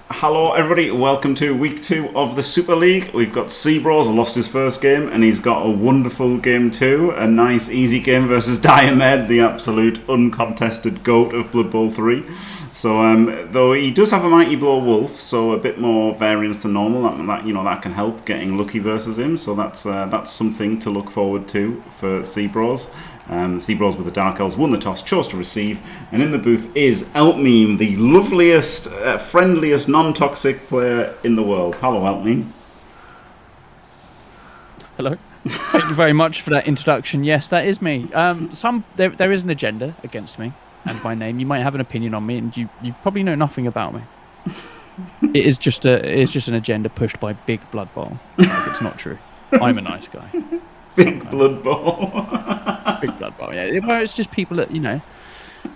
Hello everybody, welcome to week 2 of the Super League. We've got CBraws, lost his first game, and he's got a wonderful game too. A nice easy game versus Diomed, the absolute uncontested GOAT of Blood Bowl 3. So though he does have a Mighty Blow Wolf, so a bit more variance than normal, that can help getting lucky versus him. So that's something to look forward to for CBraws. CBraws with the Dark Elves won the toss, chose to receive, and in the booth is Elpmeme, the loveliest, friendliest, non-toxic player in the world. Hello, Elpmeme. Hello. Thank you very much for that introduction. Yes, that is me. There is an agenda against me and my name. You might have an opinion on me, and you probably know nothing about me. It is just an agenda pushed by Big Blood Bowl. Like, it's not true. I'm a nice guy. Big Blood Bowl. Big Blood Bowl, yeah. Well, it's just people that,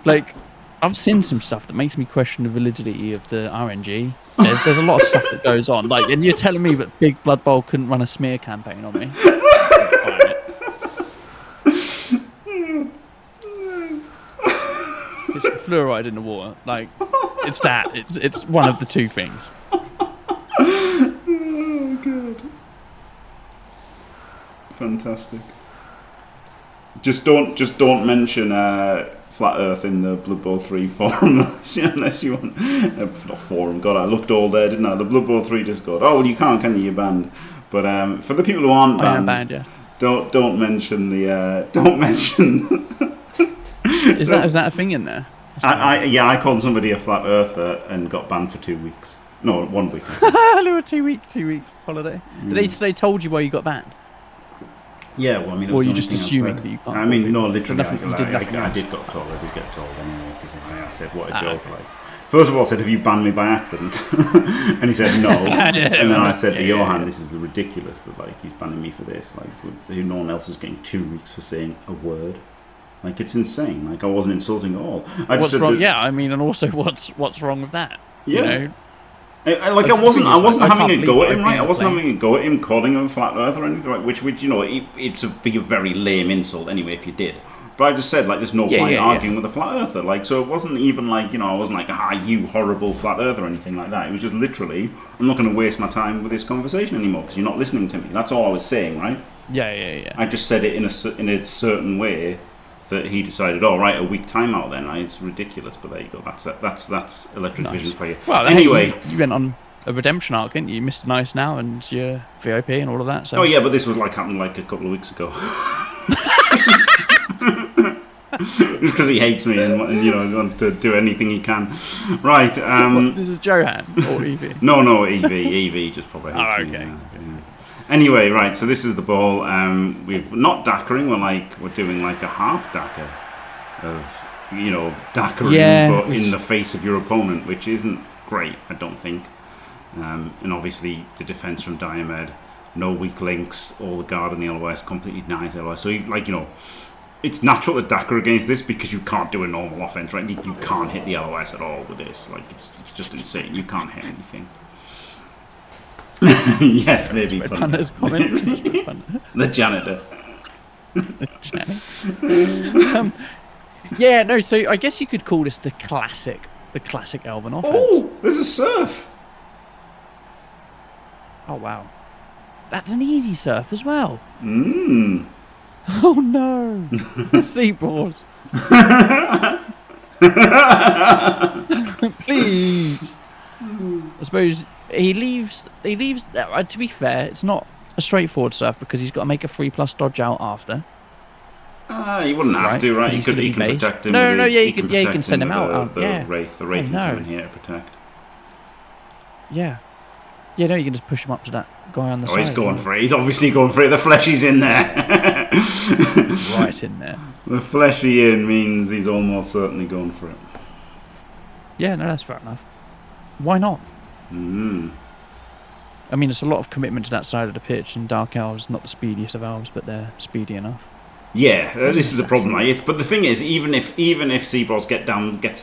like, I've seen some stuff that makes me question the validity of the RNG. There's a lot of stuff that goes on. Like, and you're telling me that Big Blood Bowl couldn't run a smear campaign on me? It's fluoride in the water. Like, it's that. It's one of the two things. Oh, God. Fantastic. Just don't mention Flat Earth in the Blood Bowl 3 forum unless you want. It's not forum. God, I looked all there, didn't I? The Blood Bowl 3 just got. Oh, well, you can't, can you? You're banned. But for the people who aren't banned, I am banned, yeah. Don't mention the. Don't mention. Is that a thing in there? I called somebody a Flat Earther and got banned for 2 weeks. No, 1 week. Hello, a 2 week holiday. Did they told you why you got banned? Yeah, well, I mean, or are you just assuming that you can't? I mean, no, literally, I did get told. I did get told anyway because I said, "What a joke!" Okay. Like, first of all, I said, "Have you banned me by accident?" And he said, "No." And then I said to Johan, "This is ridiculous that he's banning me for this. Like, no one else is getting 2 weeks for saying a word. Like, it's insane. Like, I wasn't insulting at all. What's wrong? Yeah, I mean, and also, what's wrong with that? Yeah. I wasn't having a go at him, right? I wasn't having a go at him, calling him a flat earth or anything, right? Which it'd be a very lame insult anyway if you did. But I just said, there's no point arguing with a flat earther. So it wasn't even I wasn't like, you horrible flat earther or anything like that. It was just literally, I'm not going to waste my time with this conversation anymore because you're not listening to me. That's all I was saying, right? Yeah. I just said it in a certain way that he decided, a week timeout then. It's ridiculous, but there you go. That's electric vision for you. Well, anyway, you went on a redemption arc, didn't you? Mr. Nice now, and you're VIP and all of that. So. Oh yeah, but this was happened a couple of weeks ago. Just because he hates me and wants to do anything he can. Right. This is Johan or Evie? No, Evie just probably hates me. Okay. Anyway, right, so this is the ball. We've not dackering, we're doing a half dacker of, dackering, but in the face of your opponent, which isn't great, I don't think. And obviously the defense from Diomed, no weak links, all the guard on the LOS, completely denies LOS. So, it's natural to dacker against this because you can't do a normal offense, right? You can't hit the LOS at all with this. It's just insane. You can't hit anything. Yes, maybe. Panda's comment. The janitor. So I guess you could call this the classic Elven offense. Oh, there's a surf. Oh wow, that's an easy surf as well. Oh no, CBraws. Please. I suppose he leaves. To be fair, it's not a straightforward surf because he's got to make a 3+ dodge out after. He wouldn't have to, right? He can protect him. You can send him out. The Wraith can come in here to protect. Yeah. You can just push him up to that guy on the side. Oh, he's going for it. He's obviously going for it. The fleshy's in there. Right in there. The fleshy in means he's almost certainly going for it. Yeah, no, that's fair enough. Why not? I mean, it's a lot of commitment to that side of the pitch, and Dark Elves, not the speediest of elves, but they're speedy enough. Yeah, this is the problem, right? But the thing is, even if CBraws gets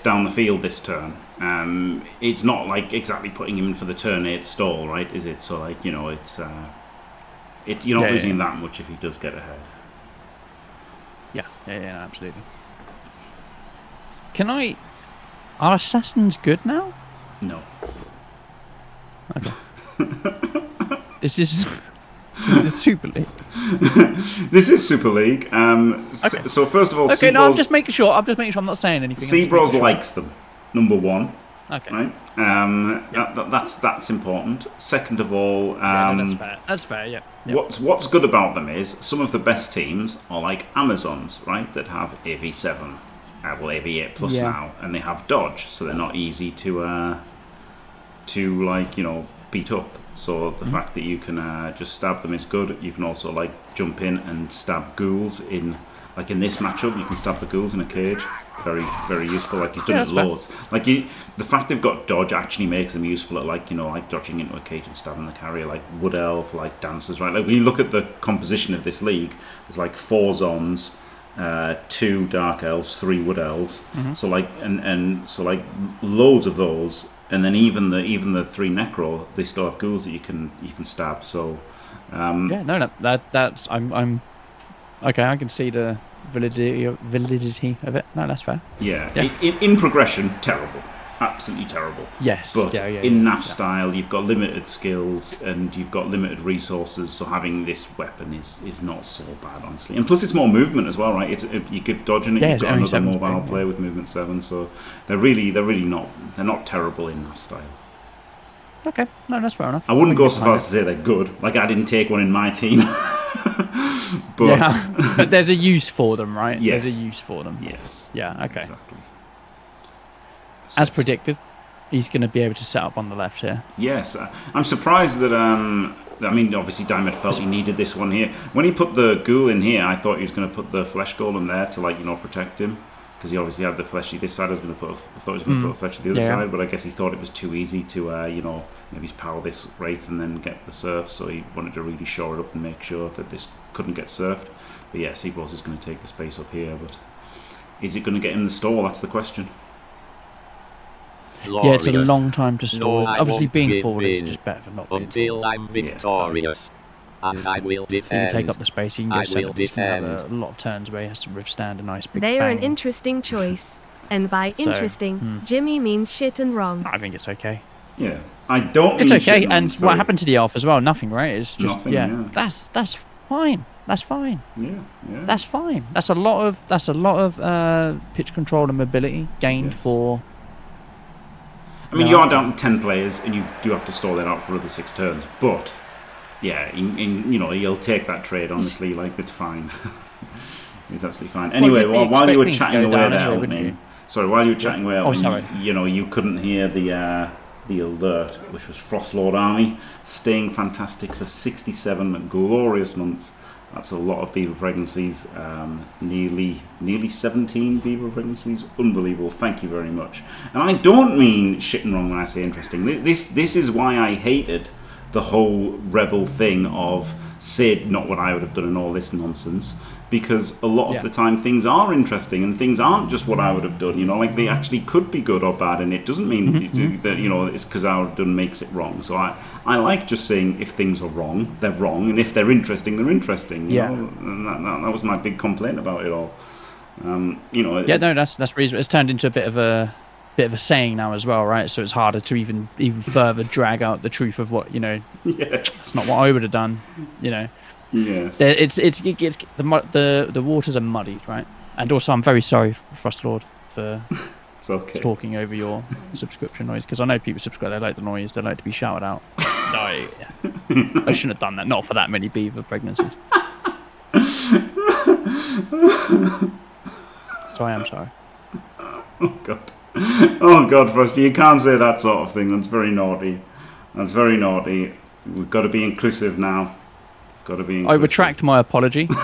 down the field this turn, it's not exactly putting him in for the turn 8 stall, right? Is it? So you're not losing that much if he does get ahead. Yeah, absolutely. Are assassins good now? No. Okay. This is Super League. This is Super League. Okay. So first of all, Okay, no, CBraws, I'm just making sure. I'm not saying anything. CBraws likes them. Number one. Okay. Right. That's important. Second of all, Yeah, no, that's fair. That's fair. Yeah. what's good about them is some of the best teams are like Amazons, right? That have AV7, AV8 plus now, and they have dodge, so they're not easy to like beat up. So the fact that you can just stab them is good. You can also like jump in and stab ghouls in. Like in this matchup, you can stab the ghouls in a cage. Very, very useful. Like he's done it loads. Fair. Like the fact they've got dodge actually makes them useful at like dodging into a cage and stabbing the carrier, like wood elf, like dancers, right? Like when you look at the composition of this league, there's like 4 Zons, 2 dark elves, 3 wood elves. So like so like loads of those, and then even the 3 necro, they still have ghouls that you can stab. So that's I'm okay. I can see the validity of it. No, that's fair. Yeah. In progression, terrible, absolutely terrible. Yes, but in NAF style, you've got limited skills and you've got limited resources. So having this weapon is not so bad, honestly. And plus, it's more movement as well, right? You give dodge in it. You've got another mobile player with movement 7. So they're not terrible in NAF style. Okay, no, that's fair enough. I wouldn't go so far as to say they're good. Like I didn't take one in my team. But there's a use for them, right? Yes. There's a use for them. Yes. Yeah, okay. Exactly. As predicted, he's going to be able to set up on the left here. Yes. I'm surprised that, I mean, obviously Diomed felt he needed this one here. When he put the ghoul in here, I thought he was going to put the flesh golem there to, like, protect him. Because he obviously had the fleshy this side. I thought he was going to put a fleshy the other side, but I guess he thought it was too easy to, maybe power this wraith and then get the surf. So he wanted to really shore it up and make sure that this couldn't get surfed. But yeah, CBraws is going to take the space up here. But is it going to get him the stall? That's the question. Yeah, it's a long time to stall. Obviously, being forward is just better for not being until I'm victorious. And I will defend. He can take up the space. He can get set up. He can have a lot of turns where he has to withstand a nice big They are bang. an interesting choice. And by interesting, Jimmy means shit and wrong. I think it's okay. Yeah. I don't It's mean okay. shit And what happened to the elf as well? Nothing, right? It's just, Nothing, yeah. That's fine. That's fine. Yeah. That's fine. That's a lot of pitch control and mobility gained for... I mean, you are down to 10 players, and you do have to stall it out for another 6 turns. But yeah, he'll take that trade. Honestly, like it's fine. It's absolutely fine. Anyway, while you were chatting away there, Elpmeme, while you were chatting away, you couldn't hear the alert, which was Frostlord Army staying fantastic for 67 glorious months. That's a lot of beaver pregnancies, nearly 17 beaver pregnancies. Unbelievable. Thank you very much. And I don't mean shit and wrong when I say interesting. This is why I hated the whole rebel thing of Sid, not what I would have done and all this nonsense. Because a lot of the time things are interesting and things aren't just what I would have done. Like they actually could be good or bad, and it doesn't mean that it's because I would have done makes it wrong. So I like just saying if things are wrong, they're wrong, and if they're interesting, they're interesting. You know? And that was my big complaint about it all. That's reasonable. It's turned into a bit of a saying now as well, right? So it's harder to even further drag out the truth of what Yes. It's not what I would have done. Yes. The waters are muddied, right? And also, I'm very sorry, Frostlord, for talking over your subscription noise, because I know people subscribe, they like the noise, they like to be shouted out. I shouldn't have done that, not for that many beaver pregnancies. So I am sorry. Oh God, Frosty, you can't say that sort of thing. That's very naughty. We've got to be inclusive now. I retract my apology. Oh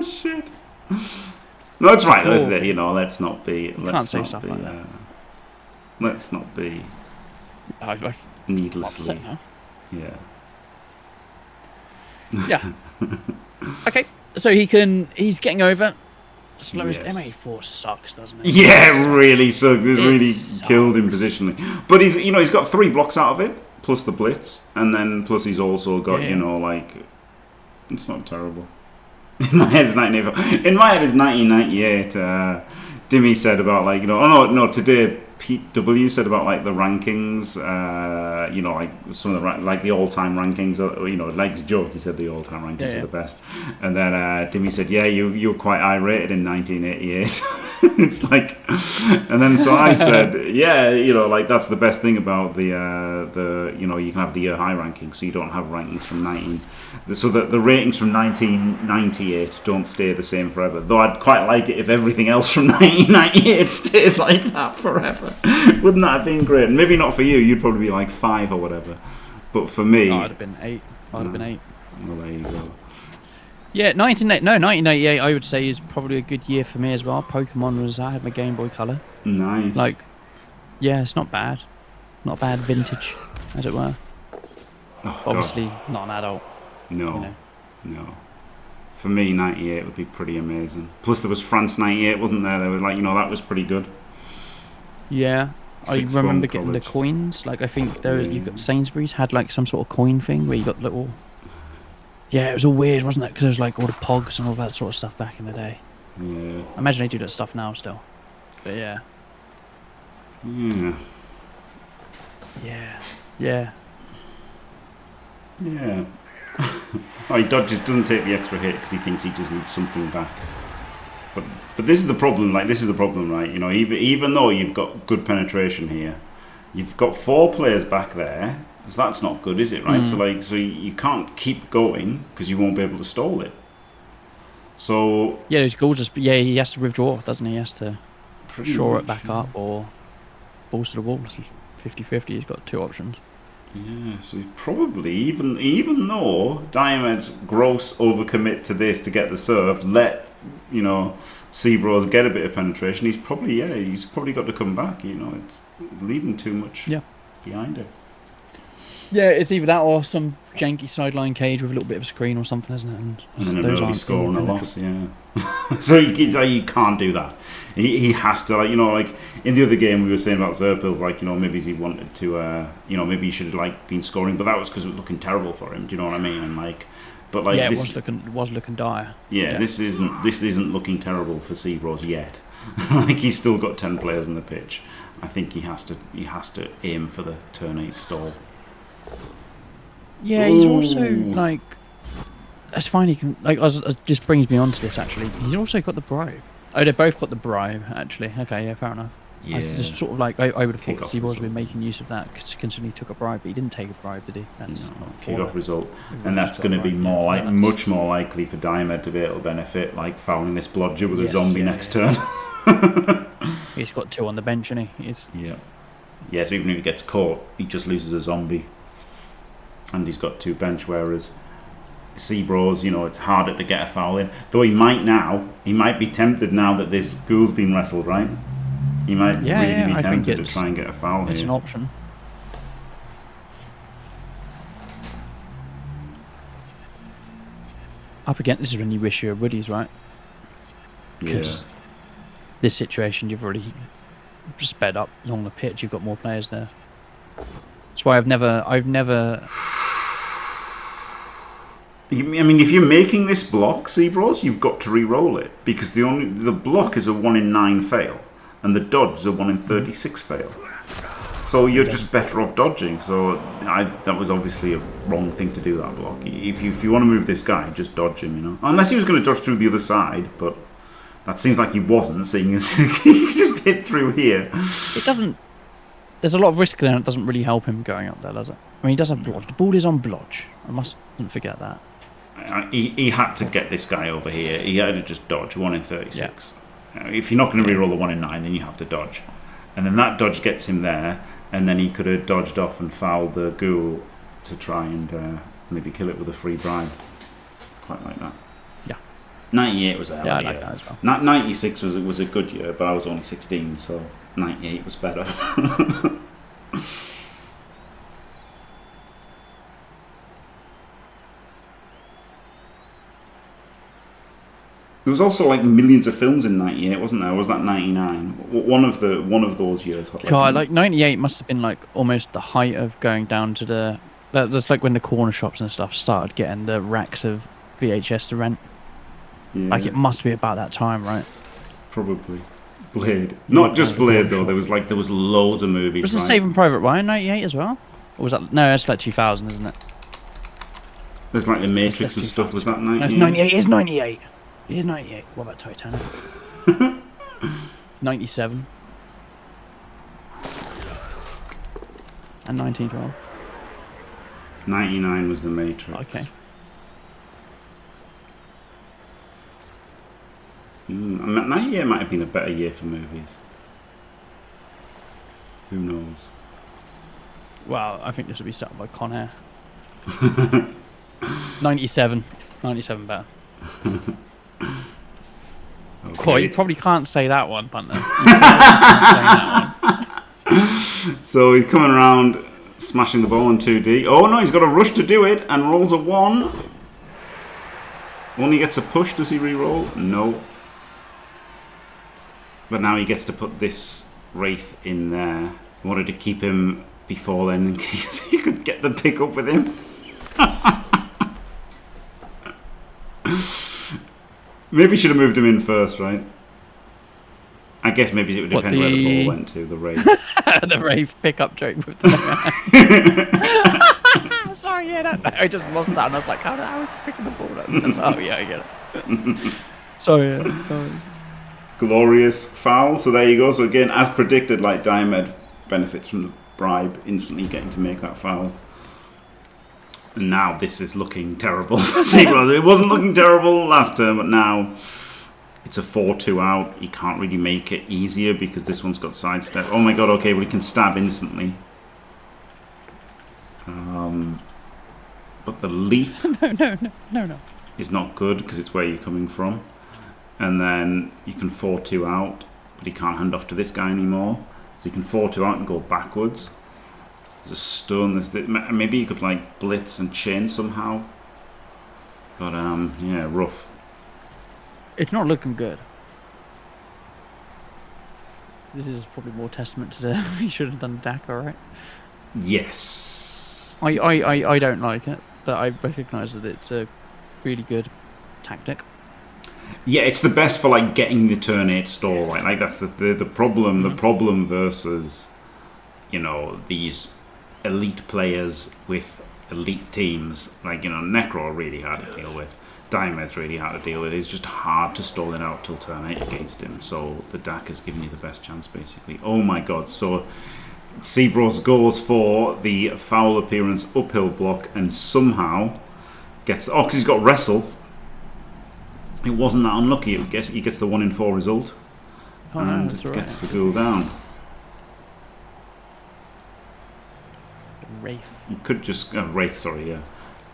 shit! No, it's right. Let's not be. Can't say stuff like that. Let's not be. Needlessly. Yeah. Okay, so he's getting over. Slowest MA4 sucks, doesn't it? Yeah, it really sucks. It really killed him positionally. But he's got 3 blocks out of it, plus the blitz, and then plus he's also got it's not terrible. In my head, it's 1984. In my head, it's 1998. Dimmy said about like no, today Pete W said about like the rankings. Like some of the like the all-time rankings. Like his joke, he said the all-time rankings are the best. And then Dimmy said, "Yeah, you were quite irate in 1988." It's like, and then so I said, "Yeah, like that's the best thing about the you can have the year high rankings, so you don't have rankings from 19." So the ratings from 1998 don't stay the same forever. Though I'd quite like it if everything else from 1998 stayed like that forever. Wouldn't that have been great? And maybe not for you. You'd probably be like 5 or whatever. But for me, I'd have been 8. I'd have been 8. Well, there you go. Yeah, 1988 I would say is probably a good year for me as well. Pokemon I had my Game Boy Color. Nice. Like, yeah, it's not bad. Not bad vintage, as it were. Oh, obviously, not an adult. No. For me, 98 would be pretty amazing. Plus, there was France 98, wasn't there? There was like, that was pretty good. Yeah. I remember getting the coins. Like, I think you got Sainsbury's had like some sort of coin thing where you got little. Yeah, it was all weird, wasn't it? Because there was like all the pogs and all that sort of stuff back in the day. Yeah. I imagine they do that stuff now still. But yeah. Yeah. Yeah. Yeah. Yeah. He doesn't take the extra hit because he thinks he just needs something back. But this is the problem. Like, this is the problem, right? Even though you've got good penetration here, you've got 4 players back there. So that's not good, is it? Right? So you can't keep going because you won't be able to stall it. So yeah, his goal he has to withdraw, doesn't he? He has to shore it back up or balls to the wall. 50-50. He's got 2 options. Yeah, so he's probably even though Diomed's gross overcommit to this to get the serve, let CBraws get a bit of penetration. He's probably got to come back. It's leaving too much behind it. Yeah, it's either that or some janky sideline cage with a little bit of a screen or something, isn't it? And then an early score and a loss, yeah. So you can't do that. He has to, like in the other game we were saying about Zerpils, maybe he wanted to, maybe he should have been scoring, but that was because it was looking terrible for him. Do you know what I mean? And yeah, it was looking dire. Yeah, this isn't looking terrible for CBraws yet. He's still got 10 players on the pitch. I think he has to aim for the turn 8 stall. Yeah, he's also that's fine. He can just brings me on to this actually. He's also got the bribe. Oh, they both got the bribe actually. Okay, yeah, fair enough. Yeah. I just sort of I would have thought CBraws would be making use of that considering he took a bribe, but he didn't take a bribe, did he? That's kick-off result, and that's going to be much more likely for Diomed to be able to benefit, like fouling this blodger with a zombie next turn. He's got 2 on the bench, and yeah. So even if he gets caught, he just loses a zombie. And he's got 2 bench, whereas CBraws, it's harder to get a foul in. Though he might be tempted now that this ghoul's been wrestled, right? He might really be tempted to try and get a foul here. It's an option. Up against this is when you wish you were Woodies, right? Because this situation, you've already sped up along the pitch. You've got more players there. That's why I've never. I mean, if you're making this block, CBraws, you've got to re-roll it because the block is a 1 in 9 fail, and the dodge is a 1 in 36 fail. So you're just better off dodging. So that was obviously a wrong thing to do, that block. If you want to move this guy, just dodge him. Unless he was going to dodge through the other side, but that seems like he wasn't. Seeing as he just hit through here. It doesn't. There's a lot of risk there, and it doesn't really help him going up there, does it? I mean, he does have blodge. The ball is on blodge. I mustn't forget that. He had to get this guy over here. He had to just dodge 1 in 36. Yeah. If you're not going to re-roll the 1 in 9, then you have to dodge. And then that dodge gets him there, and then he could have dodged off and fouled the ghoul to try and maybe kill it with a free bribe. Quite like that. Yeah. 98 was a hell of a year. I like that as well. 96 was a good year, but I was only 16, so 98 was better. There was also millions of films in '98, wasn't there? Or was that '99? One of those years. God, 98 must have been almost the height of going down to that's when the corner shops and stuff started getting the racks of VHS to rent. Yeah, Like, it must be about that time, right? probably. Blade. Not just Blade, though. There was loads of movies, Was right? the Saving Private Ryan 98 as well? Or was that... No, that's like 2000, isn't it? There's like The Matrix and stuff. Was that 98? No, it's 98. It is 98. It is 98. What about Titanic? 97. And 1912. 99 was The Matrix. Okay. 98 might have been a better year for movies. Who knows? Well, I think this will be set up by Con Air. 97. 97 better. Okay. Cool, you probably can't say that one, Punter. You probably can't say that one. So he's coming around, smashing the ball in 2D. Oh no, he's got a rush to do it and rolls a 1. Only gets a push. Does he re-roll? No. But now he gets to put this Wraith in there. I wanted to keep him before then in case he could get the pick up with him. Maybe should have moved him in first, right? I guess maybe it would depend where the ball went to, the Wraith. The Wraith pickup joke with the... Sorry, yeah, I just lost that and I was like, how is he picking the ball up? Oh, yeah, I get it. Sorry, yeah. Glorious foul. So there you go. So again, as predicted, like Diomed benefits from the bribe, instantly getting to make that foul. And now this is looking terrible for CBraws. It wasn't looking terrible last turn, but now it's a 4-2 out. He can't really make it easier because this one's got sidestep. Oh my god, okay, well he can stab instantly. But the leap No. is not good because it's where you're coming from. And then you can 4-2 out, but he can't hand off to this guy anymore. So you can 4-2 out and go backwards. There's a stun. Maybe you could like blitz and chain somehow. But yeah, rough. It's not looking good. This is probably more testament to the... He should have done Dakar, right? Yes. I don't like it, but I recognise that it's a really good tactic. Yeah, it's the best for like getting the turn 8 stall, right? Like that's the problem. The problem versus, you know, these elite players with elite teams. Like, you know, Necro are really hard to deal with. Diomed's really hard to deal with. It's just hard to stall it out till turn 8 against him. So the DAC has given you the best chance, basically. Oh my god! So CBraws goes for the foul appearance uphill block and somehow gets. Oh, because he's got wrestle. It wasn't that unlucky. He gets the 1 in 4 result and gets the ghoul down. Wraith. You could just Wraith. Sorry, yeah.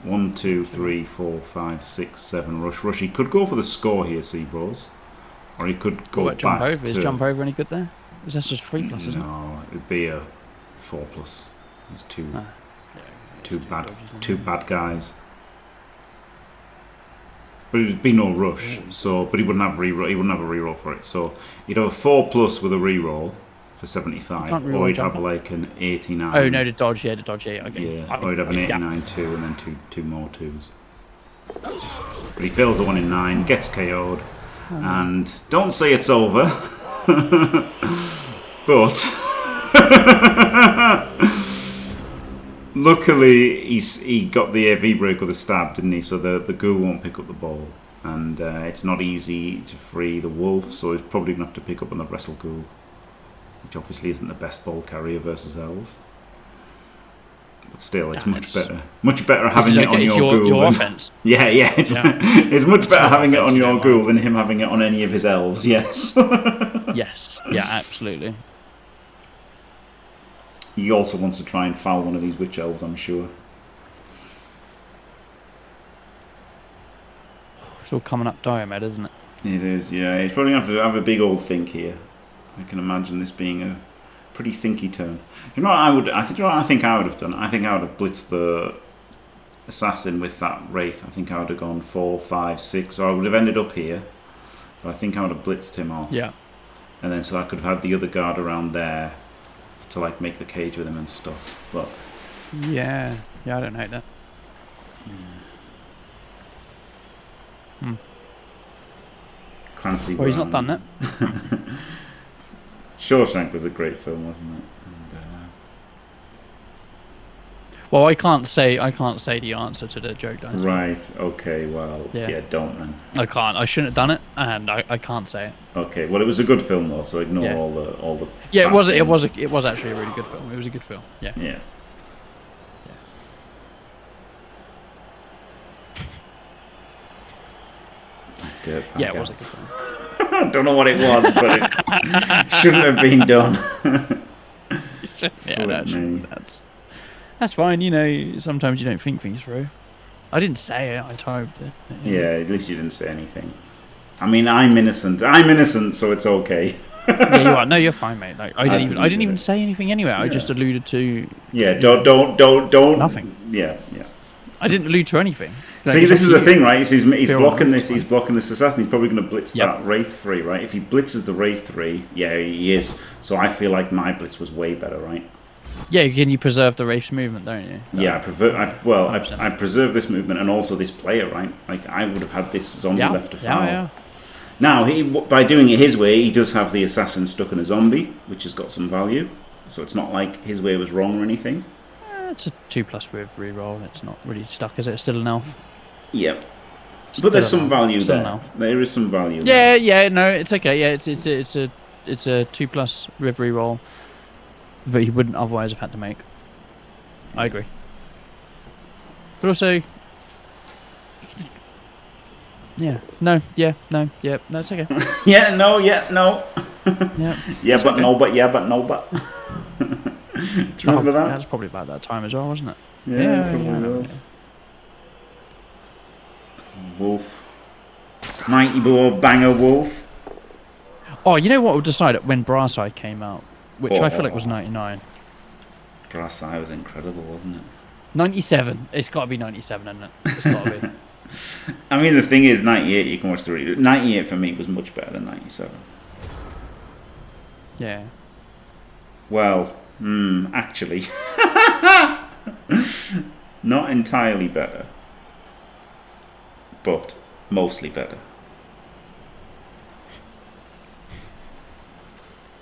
1, 2, 3, 4, 5, 6, 7. Rush. He could go for the score here, CBraws, or he could go back. Jump over. Is jump over any good there? Is that just 3+, isn't it? No, it'd be a 4+. There's two bad guys. But it'd be no rush, so but he wouldn't have reroll. He wouldn't have a reroll for it. So you'd have a 4+ with a reroll for 75, or you'd have like an 89. Oh no, the dodge, yeah. Okay. Yeah, or you'd have an 89 2 and then two more 2s. But he fails the 1 in 9, gets KO'd, and don't say it's over, but luckily he got the AV break with a stab, didn't he? So the ghoul won't pick up the ball, and it's not easy to free the wolf, so he's probably going to have to pick up on the wrestle ghoul, which obviously isn't the best ball carrier versus elves. But still, it's much better having it on your ghoul. Your than, offense. Yeah. It's much better having it on your ghoul than him having it on any of his elves. Yes. Yes. Yeah. Absolutely. He also wants to try and foul one of these witch elves, I'm sure. It's all coming up Diomed, isn't it? It is, yeah. He's probably going to have a big old think here. I can imagine this being a pretty thinky turn. You know what I think I would have done? I think I would have blitzed the assassin with that wraith. I think I would have gone 4, 5, 6. So I would have ended up here. But I think I would have blitzed him off. Yeah. And then so I could have had the other guard around there to like make the cage with him and stuff. But yeah, I don't hate that. Fancy. Well, he's not done that. Shawshank was a great film, wasn't it? And, well, I can't say the answer to the joke. That I said. right. Okay. Well. Yeah. Don't then. I can't. I shouldn't have done it, and I can't say it. Okay. Well, it was a good film though, so ignore all the. Yeah, it was. bad It was. things. It was actually a really good film. It was a good film. Yeah. Yeah. Yeah, it was a good film. I don't know what it was, but it shouldn't have been done. Yeah, that's fine. You know, sometimes you don't think things through. I didn't say it. I typed it. Yeah, at least you didn't say anything. I mean, I'm innocent. I'm innocent, so it's okay. Yeah, you are. No, you're fine, mate. Like I didn't even say anything anyway. I just alluded to. Yeah, don't. Nothing. Yeah. I didn't allude to anything. See, this is the thing, right? He's blocking this. He's blocking this assassin. He's probably going to blitz that Wraith 3, right? If he blitzes the Wraith 3, yeah, he is. So I feel like my blitz was way better, right? Yeah, you preserve the Wraith's movement, don't you? Yeah, I preserve this movement and also this player, right? Like I would have had this zombie left to foul. Yeah. Now, by doing it his way, he does have the assassin stuck in a zombie, which has got some value. So it's not like his way was wrong or anything. It's a 2+ with reroll. It's not really stuck, is it? It's still an elf. Yeah. But there's some value there. There is some value there. Yeah, no, it's okay. Yeah, it's a 2+ with reroll that he wouldn't otherwise have had to make. I agree. But also, no, it's okay. no. Yeah, but no, but. Do you remember that? That's probably about that time as well, wasn't it? Yeah, probably was. Wolf. Mighty Boar Banger Wolf. Oh, you know what? We'll decide it when Brasseye came out, which I feel like was 99. Brasseye was incredible, wasn't it? 97. It's got to be 97, isn't it? It's got to be. I mean, the thing is, 98, you can watch the redo. 98 for me was much better than 97. Yeah. Well, actually. Not entirely better. But mostly better.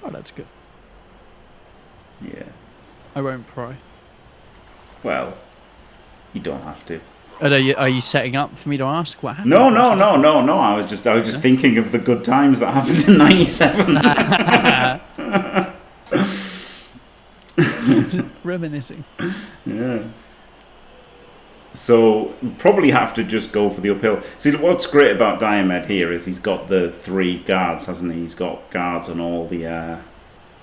Oh, that's good. Yeah. I won't pry. Well, you don't have to. Are you setting up for me to ask what happened? No. I was just thinking of the good times that happened in '97. Reminiscing. Yeah. So we probably have to just go for the uphill. See, what's great about Diomed here is he's got the 3 guards, hasn't he? He's got guards on all the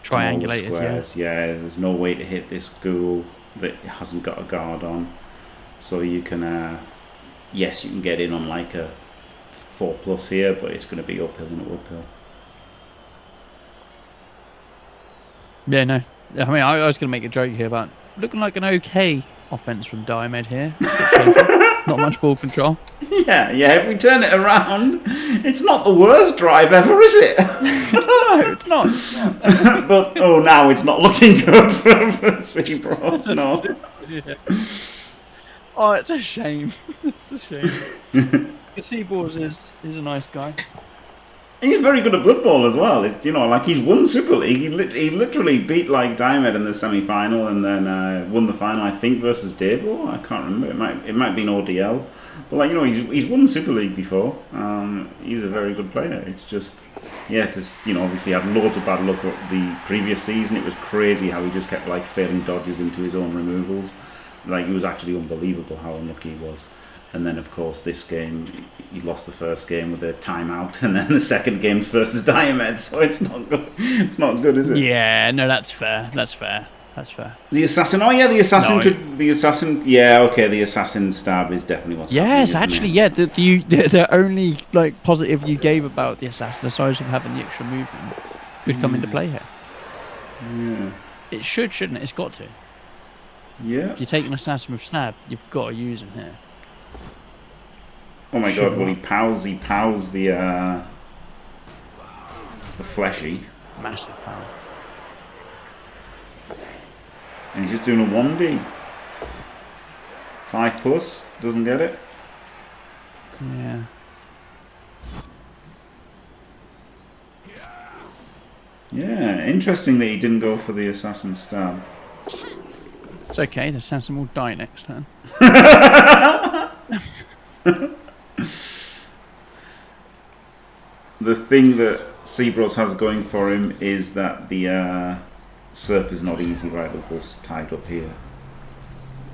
triangulated squares. Yeah, there's no way to hit this ghoul that hasn't got a guard on. So you can, yes, you can get in on like a 4+ here, but it's going to be uphill and uphill. Yeah, no. I mean, I was going to make a joke here about looking like an okay offense from Diomed here. Not much ball control. Yeah. If we turn it around, it's not the worst drive ever, is it? No, it's not. But now it's not looking good for CBraws. No. Yeah. Oh, it's a shame. It's a shame. CBraws is a nice guy. He's very good at Blood Bowl as well. It's like he's won Super League. He literally beat like Diomed in the semi-final and then won the final, I think, versus Devo. I can't remember. It might be an ODL, but he's won Super League before. He's a very good player. It's just obviously had loads of bad luck the previous season. It was crazy how he just kept failing dodges into his own removals. It was actually unbelievable how unlucky he was. And then, of course, this game, he lost the first game with a timeout, and then the second game's versus Diomed, so it's not good. It's not good, is it? Yeah, no, that's fair. That's fair. The assassin. Oh yeah, the assassin The assassin. Yeah, okay. The assassin stab is definitely what's happening. Yes, actually, yeah. The only positive you gave about the assassin, aside from having the extra movement, could come into play here. Yeah. It shouldn't it? It's got to. Yeah. If you take an assassin with stab, you've got to use him here. Oh my god! Well, he pows the fleshy. Massive power. And he's just doing a 1D. 5+, doesn't get it. Yeah. Yeah, interesting that he didn't go for the assassin stab. It's okay, the assassin will die next turn. The thing that CBraws has going for him is that the surf is not easy, right? The wolf's tied up here.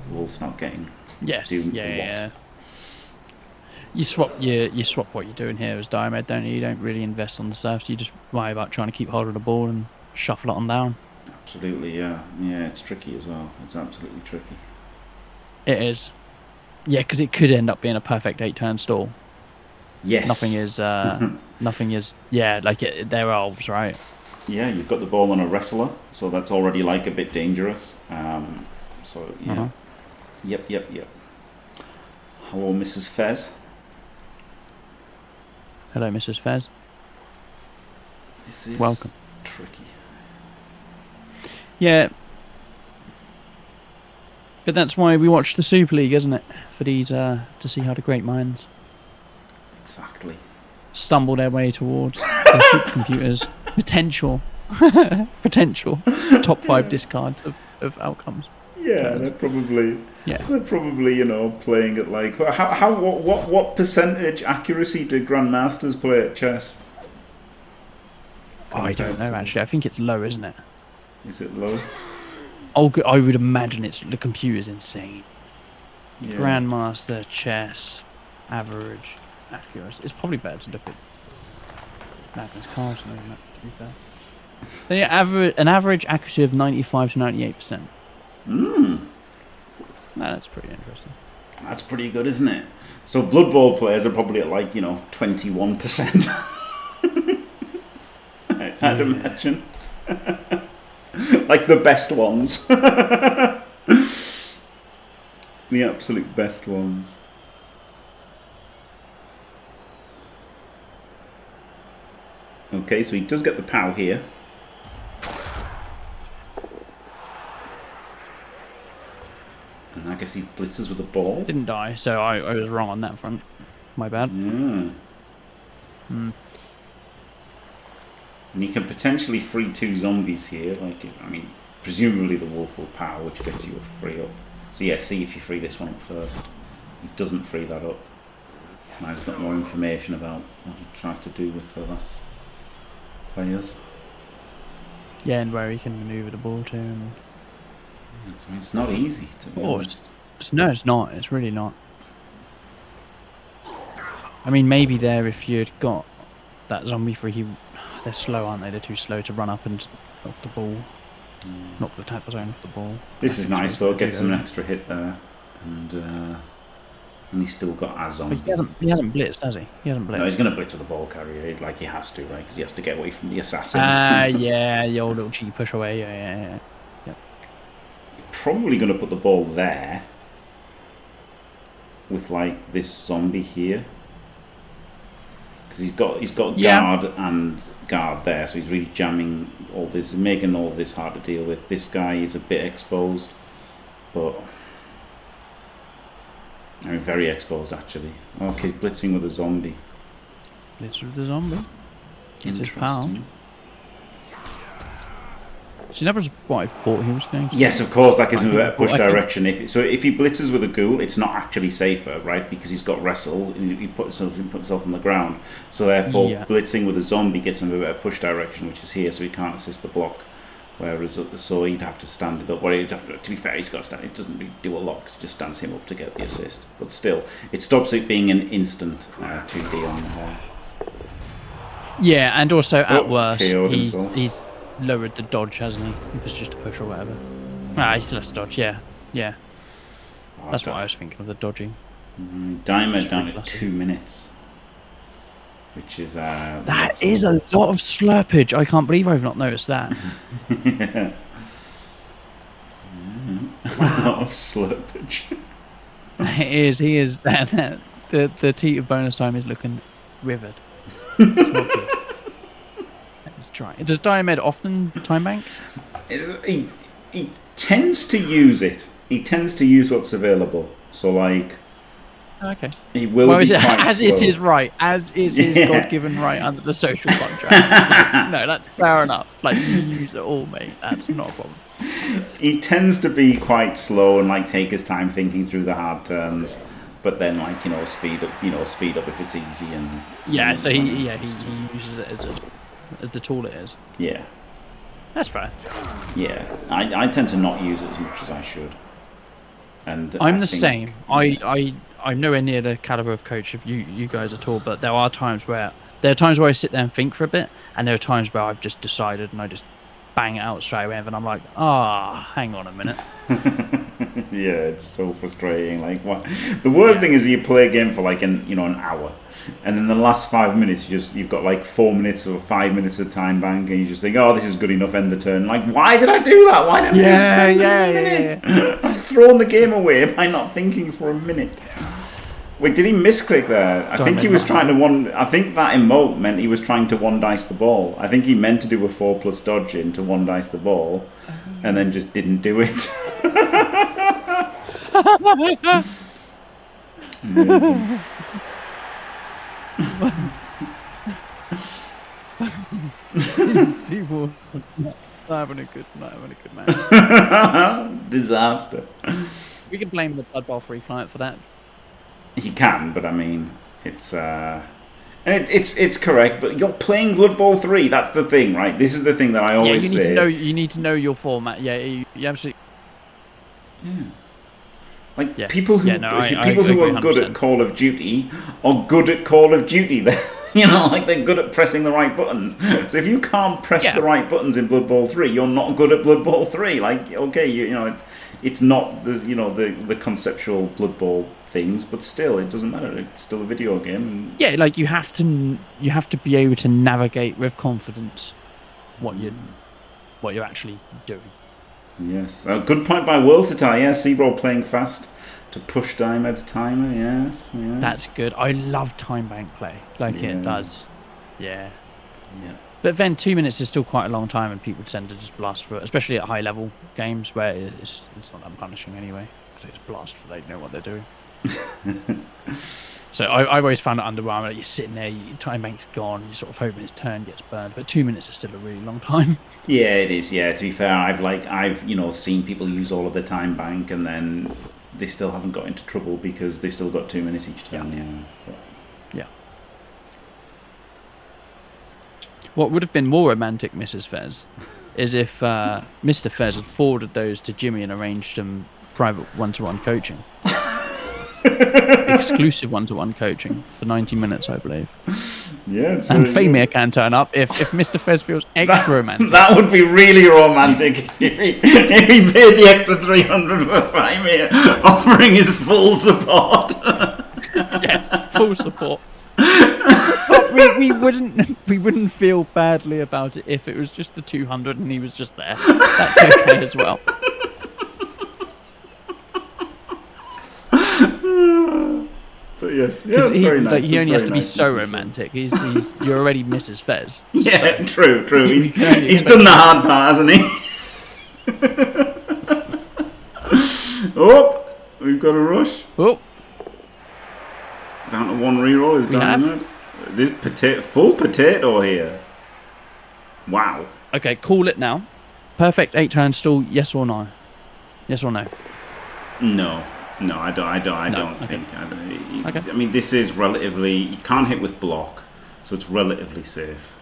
The wolf's not getting Yes, to do yeah. You swap what you're doing here as Diomed, don't you? You don't really invest on the surf, so you just worry about trying to keep hold of the ball and shuffle it on down. Absolutely, yeah. Yeah, it's tricky as well. It's absolutely tricky. It is. Yeah, because it could end up being a perfect 8-turn stall. Yes. Nothing is, yeah, like they're elves, right? Yeah, you've got the ball on a wrestler, so that's already like a bit dangerous. So, yeah. Yep. Hello, Mrs. Fez. Hello, Mrs. Fez. This is welcome. Tricky. Yeah. But that's why we watch the Super League, isn't it? For these, to see how the great minds Exactly. stumble their way towards their supercomputers' potential top 5 discards of outcomes. Yeah, they're probably Yeah. they're probably playing at like what percentage accuracy do grandmasters play at chess? Oh, I don't know actually. I think it's low, isn't it? Is it low? Oh, I would imagine the computer's insane. Yeah. Grandmaster chess average accuracy. It's probably better to look at Magnus Carlsen, isn't it? To be fair. An average accuracy of 95 to 98%. No, that's pretty interesting. That's pretty good, isn't it? So Blood Bowl players are probably at like 21%. I'd imagine. Like the best ones. The absolute best ones. Okay, so he does get the POW here. And I guess he blitzes with a ball. Didn't die, so I was wrong on that front. My bad. Yeah. And you can potentially free 2 zombies here. Presumably the wolf will power, which gets you a free up. So yeah, see if you free this one up first. He doesn't free that up. So now he's got more information about what he tries to do with the last players. Yeah, and where he can maneuver the ball to. And... It's not easy to be honest. No, it's not. It's really not. I mean, maybe there if you'd got that zombie free, they're slow, aren't they? They're too slow to run up and knock the ball, knock the tackle zone off the ball. This is nice though. Gets him an extra hit there, and he's still got a zombie. But he hasn't blitzed, has he? He hasn't blitzed. No, he's going to blitz with the ball carrier, like he has to, right? Because he has to get away from the assassin. Yeah, the old little cheeky push away. Yeah. Probably going to put the ball there with like this zombie here, because he's got guard and guard there, so he's really jamming all this, making all this hard to deal with. This guy is a bit exposed, but very exposed actually. Okay, he's blitzing with a zombie. Blitz with the zombie. Gets his pal. See, that was what I thought he was going to. Yes, of course, that gives him a better push direction. If he blitzes with a ghoul, it's not actually safer, right? Because he's got wrestle, and he puts himself on the ground. So therefore, blitzing with a zombie gets him a better push direction, which is here, so he can't assist the block. Whereas, so he'd have to stand it up. Well, to be fair, he's got to stand. It doesn't really do a lot, because it just stands him up to get the assist. But still, it stops it being an instant 2D on the whole. Yeah, and also at worst, he's lowered the dodge, hasn't he? If it's just a push or whatever. He still has to dodge, yeah. That's what I was thinking of, the dodging. Diomed down at 2 minutes. Which is... that is a lot of slurpage. I can't believe I've not noticed that. Yeah. Wow. A lot of slurpage. He is. The teat of bonus time is looking withered. It's not good. Let's try. Does Diomed often time bank? He tends to use it. He tends to use what's available. So like, Okay. He will Well, be is it, quite as slow. is his right, as is his Yeah. God-given right under the social contract. No, that's fair enough. Like, you use it all, mate. That's not a problem. He tends to be quite slow and like take his time thinking through the hard turns, but then like speed up if it's easy and Yeah. So he uses it as the tool it is. yeah. That's fair. Yeah, I tend to not use it as much as I should. And I'm the same. I'm nowhere near the caliber of coach of you guys at all, but there are times where I sit there and think for a bit, and there are times where I've just decided and I just bang it out straight away, and I'm like, hang on a minute. Yeah, it's so frustrating. Like, what? The worst thing is you play a game for like an hour, and in the last 5 minutes you've got like 4 minutes or 5 minutes of time bank, and you just think, oh, this is good enough. End the turn. Like, why did I do that? Why didn't I just spend a minute? Yeah. I've thrown the game away by not thinking for a minute. Wait, did he misclick there? I think he was trying to I think that emote meant he was trying to one dice the ball. I think he meant to do a 4+ dodge in to one dice the ball, and then just didn't do it. Amazing. CBraws not having a good man. Disaster. We can blame the bloodbowl free client for that. He can, but I mean, it's it's correct. But you're playing Blood Bowl 3. That's the thing, right? This is the thing that I always say. You need to know your format. Yeah, you absolutely. Yeah. Like people who who are good at Call of Duty are good at Call of Duty. They're good at pressing the right buttons. So if you can't press the right buttons in Blood Bowl 3, you're not good at Blood Bowl 3. Like, okay, it's not the conceptual Blood Bowl things, but still, it doesn't matter. It's still a video game. Yeah, like you have to be able to navigate with confidence what you're actually doing. Yes, a good point by Worldstar. Yeah, CBraws playing fast to push Diomed's timer. Yes. That's good. I love time bank play. It does. Yeah. Yeah. But then 2 minutes is still quite a long time, and people tend to just blast for it, especially at high level games where it's not that punishing anyway. So it's blast for they know what they're doing. So I always found it underwhelming. Like, you're sitting there, your time bank's gone, you're sort of hoping his turn gets burned, but 2 minutes is still a really long time. Yeah, it is. Yeah, to be fair, I've seen people use all of their time bank and then they still haven't got into trouble because they've still got 2 minutes each turn. Yeah. What would have been more romantic, Mrs. Fez, is if Mr. Fez had forwarded those to Jimmy and arranged some private one-to-one coaching. Exclusive one-to-one coaching for 90 minutes, I believe. Yeah, and Famir can turn up if Mr. Fez feels extra romantic. That would be really romantic if he paid the extra 300 for Famir, offering his full support. Yes, full support. But we wouldn't feel badly about it if it was just the 200 and he was just there. That's okay as well. But yes, that's very nice. He only has to be so romantic. He's you're already Mrs. Fez. Yeah, true. He's done the hard part, hasn't he? Oh, we've got a rush. Oh, down to one reroll is Diomed. This full potato here. Wow. Okay, call it now. Perfect 8-turn stall. Yes or no? Yes or no? No, I don't okay. think. Okay. I mean, this is relatively. You can't hit with block, so it's relatively safe.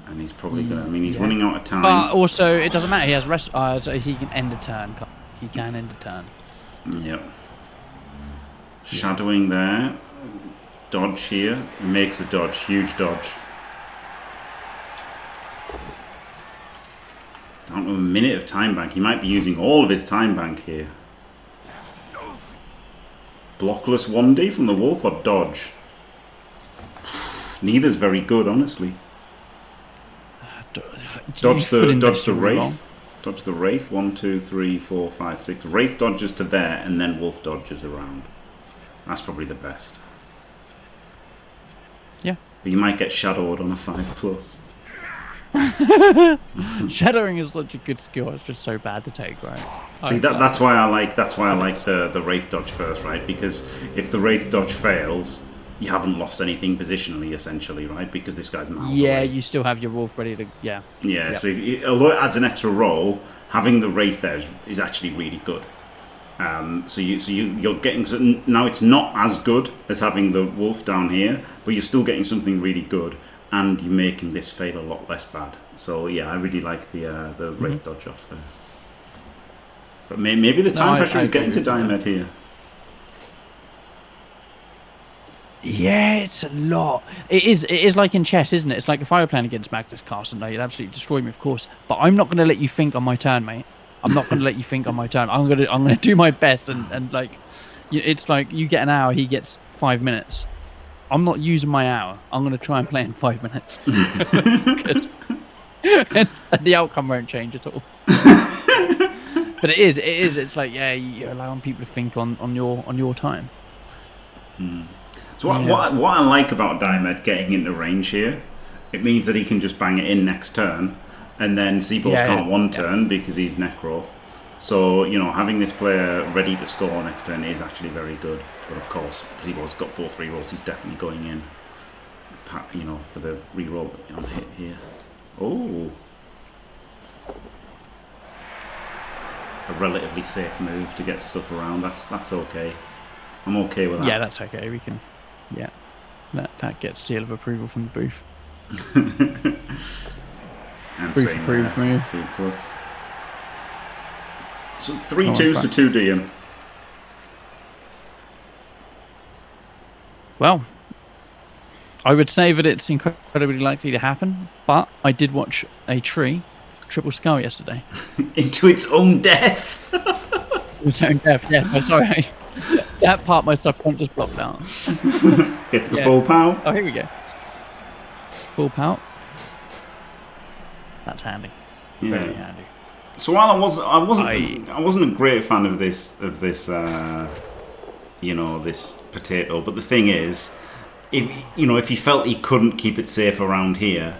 And he's probably gonna. I mean, he's running out of time. But also, it doesn't matter. He has rest. So he can end a turn. He can end a turn. Yep. Shadowing there. Dodge here. Makes a dodge. Huge dodge. Down to a minute of time bank. He might be using all of his time bank here. Blockless 1D from the Wolf or dodge? Neither's very good, honestly. Dodge the Wraith. Dodge the Wraith. 1, 2, 3, 4, 5, 6. Wraith dodges to there, and then Wolf dodges around. That's probably the best. Yeah. But you might get shadowed on a 5+. Shadowing is such a good skill. It's just so bad to take, right? See, that's why I like the Wraith dodge first, right? Because if the Wraith dodge fails, you haven't lost anything positionally, essentially, right? Because this guy's miles away. You still have your wolf ready to... Yeah. Yeah, so although it adds an extra roll, having the Wraith there is actually really good. So you're getting... Now it's not as good as having the wolf down here, but you're still getting something really good, and you're making this fail a lot less bad. So yeah, I really like the Wraith dodge off there. But maybe the time pressure is getting to Diomed here. Yeah, it's a lot. It is like in chess, isn't it? It's like if I were playing against Magnus Carlsen, you'd absolutely destroy me, of course. But I'm not going to let you think on my turn, mate. I'm not going to let you think on my turn. I'm gonna do my best, and like, it's like you get an hour, he gets 5 minutes. I'm not using my hour. I'm going to try and play in 5 minutes. and the outcome won't change at all. But it is. It's like, yeah, you're allowing people to think on your time. So what I like about Diomed getting into range here, it means that he can just bang it in next turn, and then CBraws can't one turn because he's Necro. So, having this player ready to score next turn is actually very good. But of course, CBraws got both rerolls. He's definitely going in, for the reroll on hit here. Oh, a relatively safe move to get stuff around. That's okay. I'm okay with that. Yeah, that's okay. We can. Yeah, that gets seal of approval from the booth. And booth approved move. 2+. So 3 2s to 2 DM. Well, I would say that it's incredibly likely to happen, but I did watch a tree triple skull yesterday. Into its own death. Its own death. Yes, I'm sorry. That part my subconscious blocked out. Gets the full pow. Oh, here we go. Full pow. That's handy. Yeah. Very handy. So while I wasn't a great fan of this this potato, but the thing is, if he felt he couldn't keep it safe around here,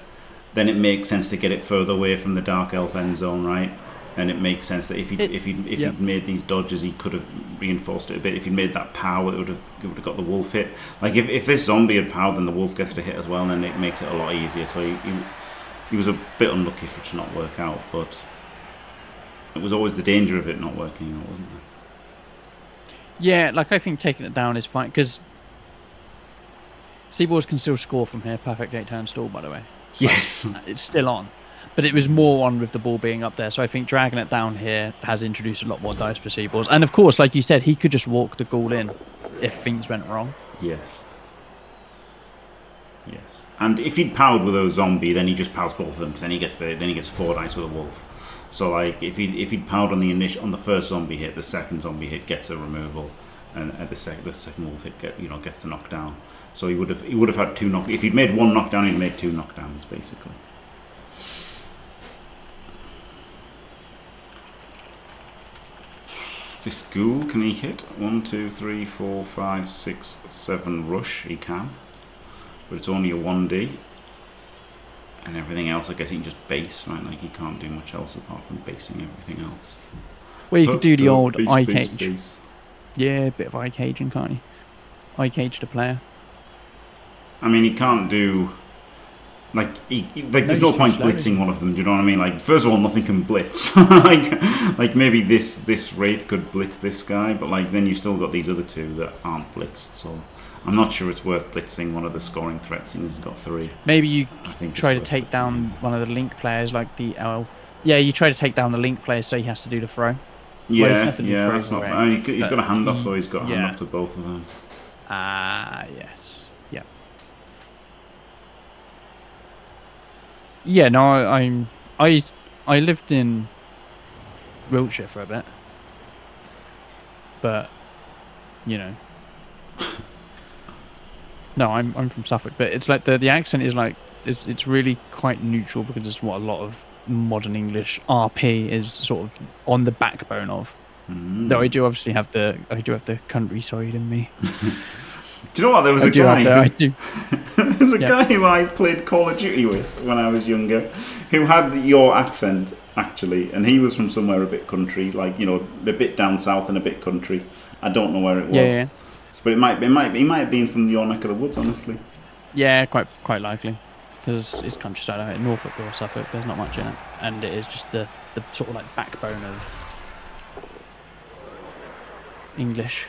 then it makes sense to get it further away from the Dark Elf end zone, right? And it makes sense that if he'd made these dodges, he could have reinforced it a bit. If he'd made that pow, it would have got the wolf hit. Like if this zombie had powed, then the wolf gets to hit as well, and then it makes it a lot easier. So he was a bit unlucky for it to not work out, but it was always the danger of it not working out, wasn't there? Yeah, like I think taking it down is fine, because CBraws can still score from here. Perfect 8-turn stall, by the way. Yes. It's still on. But it was more on with the ball being up there. So I think dragging it down here has introduced a lot more dice for CBraws. And of course, like you said, he could just walk the ghoul in if things went wrong. Yes. Yes. And if he'd powered with a zombie, then he just powers both of them, because then he gets 4 dice with a wolf. So like if he'd powered on the first zombie hit, the second zombie hit gets a removal, and the second wolf hit gets the knockdown. So he would have had 2 knock. If he'd made 1 knockdown, he'd made 2 knockdowns basically. This ghoul, can he hit? 1, 2, 3, 4, 5, 6, 7 rush? He can, but it's only a 1D. And everything else, I guess he can just base, right? Like he can't do much else apart from basing everything else. Well, you could do the old base, eye base, cage. base. Yeah, a bit of eye caging, can't he? Eye cage the player. I mean, he can't do... there's no point blitzing one of them. Do you know what I mean? Like, first of all, nothing can blitz. like maybe this Wraith could blitz this guy, but like then you still got these other 2 that aren't blitzed. So I'm not sure it's worth blitzing one of the scoring threats. Seeing as he's got 3. Maybe you try to take down one of the link players, like the elf. Yeah, you try to take down the link player, so he has to do the throw. Yeah, that's not. I mean, he's got a handoff though. He's got a handoff to both of them. Yes. Yeah, no, I lived in Wiltshire for a bit, but no, I'm from Suffolk, but it's like the accent is like it's really quite neutral, because it's what a lot of modern English RP is sort of on the backbone of. Though I do obviously have the countryside in me. Do you know what? There was a I do guy. have I do. There's a guy who I played Call of Duty with when I was younger, who had your accent actually, and he was from somewhere a bit country, like a bit down south and a bit country. I don't know where it was, Yeah. but he might have been from your neck of the woods, honestly. Yeah, quite likely, because it's countryside out in Norfolk or Suffolk. There's not much in it, and it is just the sort of like backbone of English.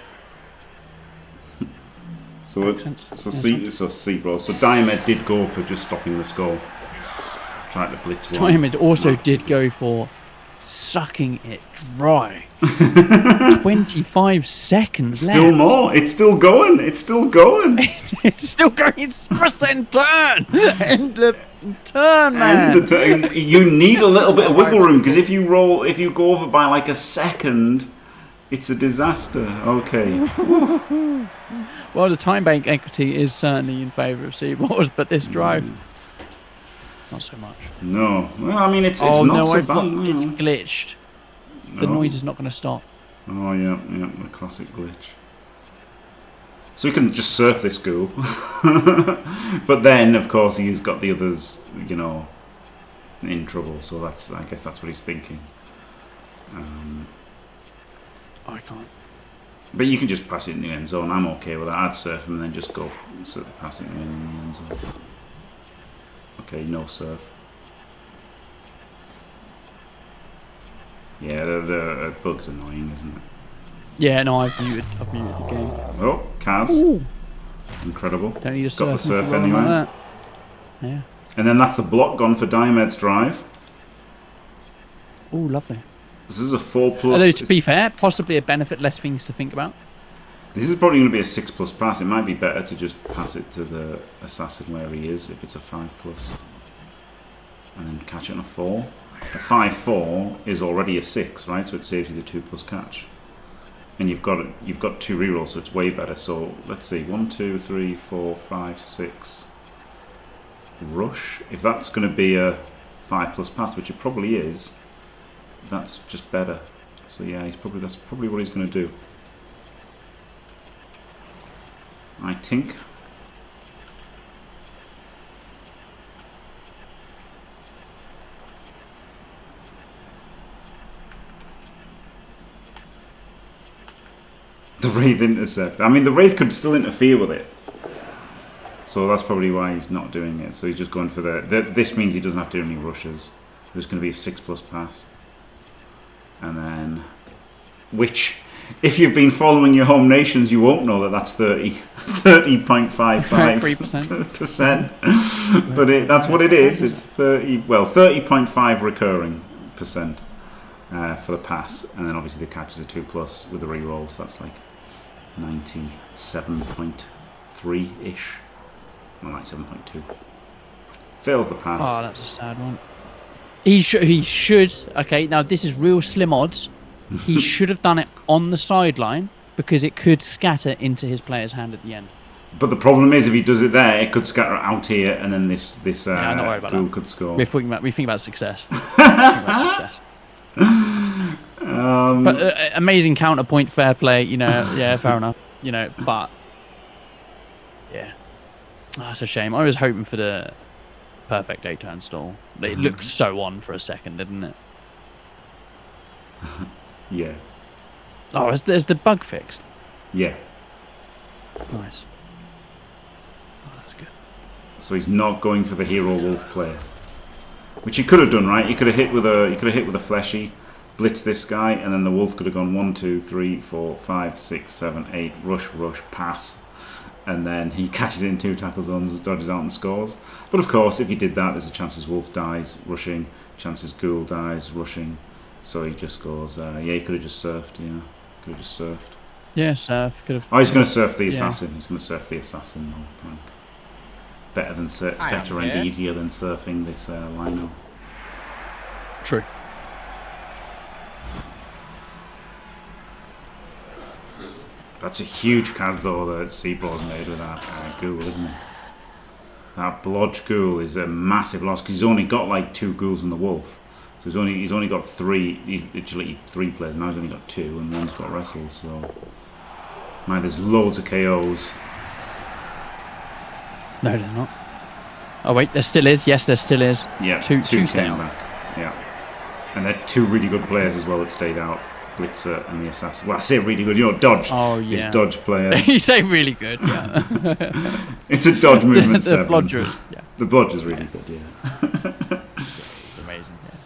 So CBraws. So Diomed did go for just stopping the score. Tried to blitz one. Diomed also did go for sucking it dry. 25 seconds left. Still more. It's still going. It's still going. It's still going. It's percent turn. End the turn, man. You need a little bit of wiggle room, because if you go over by like a second, it's a disaster. Okay. Well, the time bank equity is certainly in favour of CBraws, but this drive, not so much. No. Well, I mean, it's not so bad. It's glitched. The noise is not going to stop. Oh, yeah, the classic glitch. So we can just surf this ghoul. But then, of course, he's got the others, in trouble. So I guess that's what he's thinking. I can't. But you can just pass it in the end zone. I'm okay with that. I'd surf him and then just go pass it in the end zone. Okay, no surf. Yeah, the bug's annoying, isn't it? Yeah, no, I've muted the game. Oh, Kaz. Ooh. Incredible. Don't need a Got the surf anyway. Like that. Yeah. And then that's the block gone for Diomed's drive. Oh, lovely. This is a 4+. Although, to be fair, possibly a benefit, less things to think about. This is probably going to be a 6+ pass. It might be better to just pass it to the assassin where he is if it's a 5+. And then catch it on a 4. A 5-4 is already a 6, right? So it saves you the 2+ catch. And you've got 2 rerolls, so it's way better. So let's see, 1, 2, 3, 4, 5, 6. Rush. If that's going to be a 5+ pass, which it probably is, that's just better. So yeah, that's probably what he's going to do. I think. The Wraith intercept. I mean, the Wraith could still interfere with it. So that's probably why he's not doing it. So he's just going for this means he doesn't have to do any rushes. There's going to be a 6+ pass. And then, which, if you've been following your home nations, you won't know that that's 30.55%. But that's what it is. It's 30.5 recurring percent for the pass, and then obviously the catch is a 2+ with the rerolls. That's like 97.3-ish, or like 7.2. Fails the pass. Oh, that's a sad one. He should. Okay, now this is real slim odds. He should have done it on the sideline because it could scatter into his player's hand at the end. But the problem is, if he does it there, it could scatter out here, and then this I'm not worried about ghoul that. could score. We think about success. But amazing counterpoint, fair play. Yeah, fair enough. But yeah, that's a shame. I was hoping for the perfect 8-turn stall. It looked so on for a second, didn't it? Yeah. Oh, is the bug fixed? Yeah. Nice. Oh, that's good. So he's not going for the hero wolf play, which he could have done, right? He could have hit with a fleshy, blitz this guy, and then the wolf could have gone 1, 2, 3, 4, 5, 6, 7, 8, rush, pass, and then he catches it in 2 tackle zones, dodges out and scores. But of course, if he did that, there's a chance his wolf dies rushing, chances ghoul dies rushing. So he just goes, he could have just surfed, could have just surfed. Yeah, surf. Could have. Oh, he's going to surf the assassin. He's going to surf the assassin. Better and easier than surfing this lino. True. That's a huge Kaz though that CBraws made with that ghoul, isn't it? That blodge ghoul is a massive loss because he's only got like 2 ghouls and the wolf. So he's only got 3. He's actually 3 players now. He's only got 2, and one's got wrestle. So there's loads of KOs. No, they're not. Oh wait, there still is. Yes, there still is. Yeah, two came stay out. back. Yeah, and they're two really good players as well that stayed out. Blitzer and the assassin. Well, I say really good. You know, dodge. Oh yeah. It's dodge player. You say really good. Yeah. It's a dodge movement. The blodger. Yeah. The blodger's really good. Yeah. It's amazing. Yeah.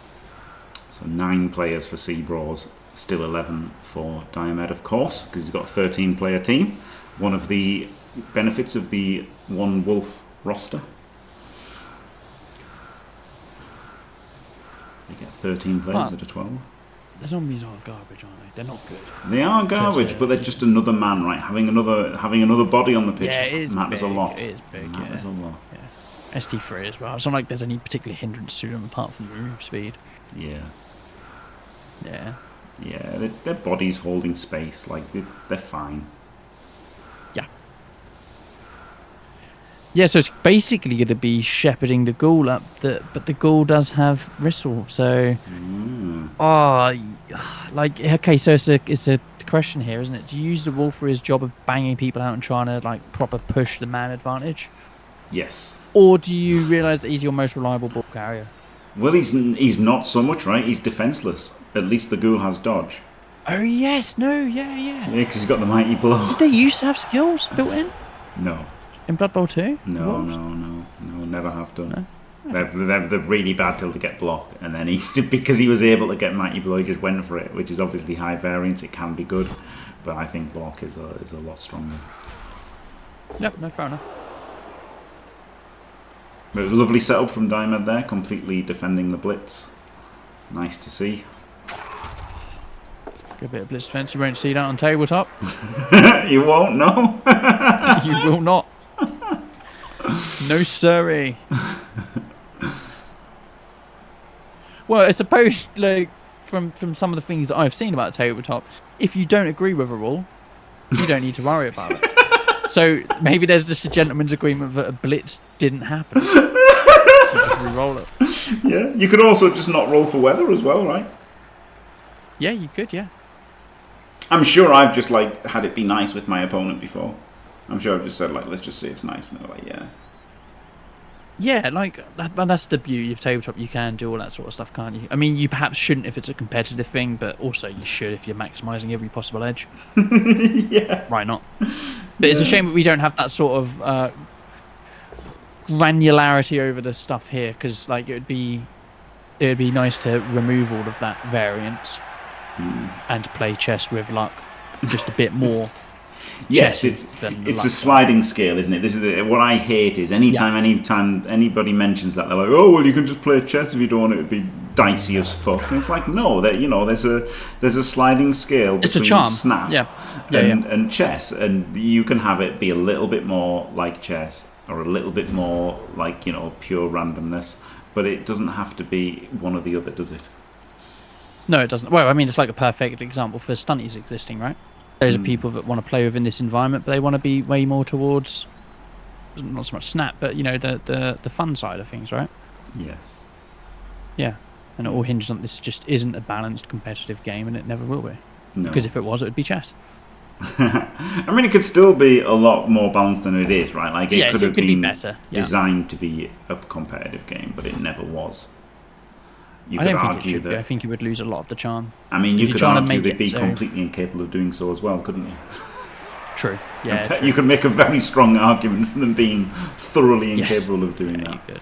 So 9 players for CBraws, still 11 for Diomed, of course, because he's got a 13-player team. One of the benefits of the one wolf roster. You get 13 players out of 12. The zombies are garbage, aren't they? They're not good. They are garbage, but they're just another man, right? Having another body on the pitch matters a lot. It is big. Matters a lot. Yeah. ST3 as well. It's not like there's any particular hindrance to them apart from the move speed. Yeah. Yeah. Yeah, their bodies holding space, like they're fine. Yeah. Yeah, so it's basically going to be shepherding the ghoul up, but the ghoul does have Ristle, so... like, okay, so it's a question here, isn't it? Do you use the wolf for his job of banging people out and trying to, like, proper push the man advantage? Yes. Or do you realise that he's your most reliable ball carrier? Well, he's not so much, right? He's defenceless. At least the ghoul has dodge. Oh, yes, no, yeah. Yeah, because he's got the mighty blow. Did they used to have skills built in? No. In Blood Bowl 2? No, never have done. No? They're really bad till they get blocked, and then because he was able to get mighty blow, he just went for it, which is obviously high variance. It can be good, but I think block is a lot stronger. Yep, no, fair enough. But it was a lovely setup from Diomed there, completely defending the blitz. Nice to see. Good bit of blitz defense. You won't see that on tabletop. You won't, no. You will not. No siree. Well, I suppose, like, from some of the things that I've seen about tabletop, if you don't agree with a rule, you don't need to worry about it. So maybe there's just a gentleman's agreement that a blitz didn't happen. So just re-roll it. Yeah, you could also just not roll for weather as well, right? Yeah, you could, yeah. I'm sure I've just, like, had it be nice with my opponent before. I'm sure I've just said, like, let's just say it's nice, and they're like, yeah. Yeah, like, that's the beauty of tabletop. You can do all that sort of stuff, can't you? I mean, you perhaps shouldn't if it's a competitive thing, but also you should if you're maximising every possible edge. Yeah. Why not? But it's a shame that we don't have that sort of granularity over the stuff here, because, like, it would be nice to remove all of that variance and play chess with luck just a bit more. Yes, it's a sliding scale, isn't it? This is what I hate is anytime anybody mentions that, they're like, oh well, you can just play chess if you don't want it to be dicey as fuck. And it's like, no, that there's a sliding scale between snap and chess, and you can have it be a little bit more like chess or a little bit more like pure randomness, but it doesn't have to be one or the other, does it? No, it doesn't. Well, I mean, it's like a perfect example for stunties existing, right? Those are people that want to play within this environment, but they want to be way more towards not so much snap, but the fun side of things, right? Yes. Yeah, and it all hinges on this. Just isn't a balanced competitive game, and it never will be. No. Because if it was, it would be chess. I mean, it could still be a lot more balanced than it is, right? Like it could have been better. designed to be a competitive game, but it never was. I don't think it should be. I think it would lose a lot of the charm. I mean, you could argue they'd be completely incapable of doing so as well, couldn't you? True. Yeah. True. You could make a very strong argument for them being thoroughly incapable of doing that. You could.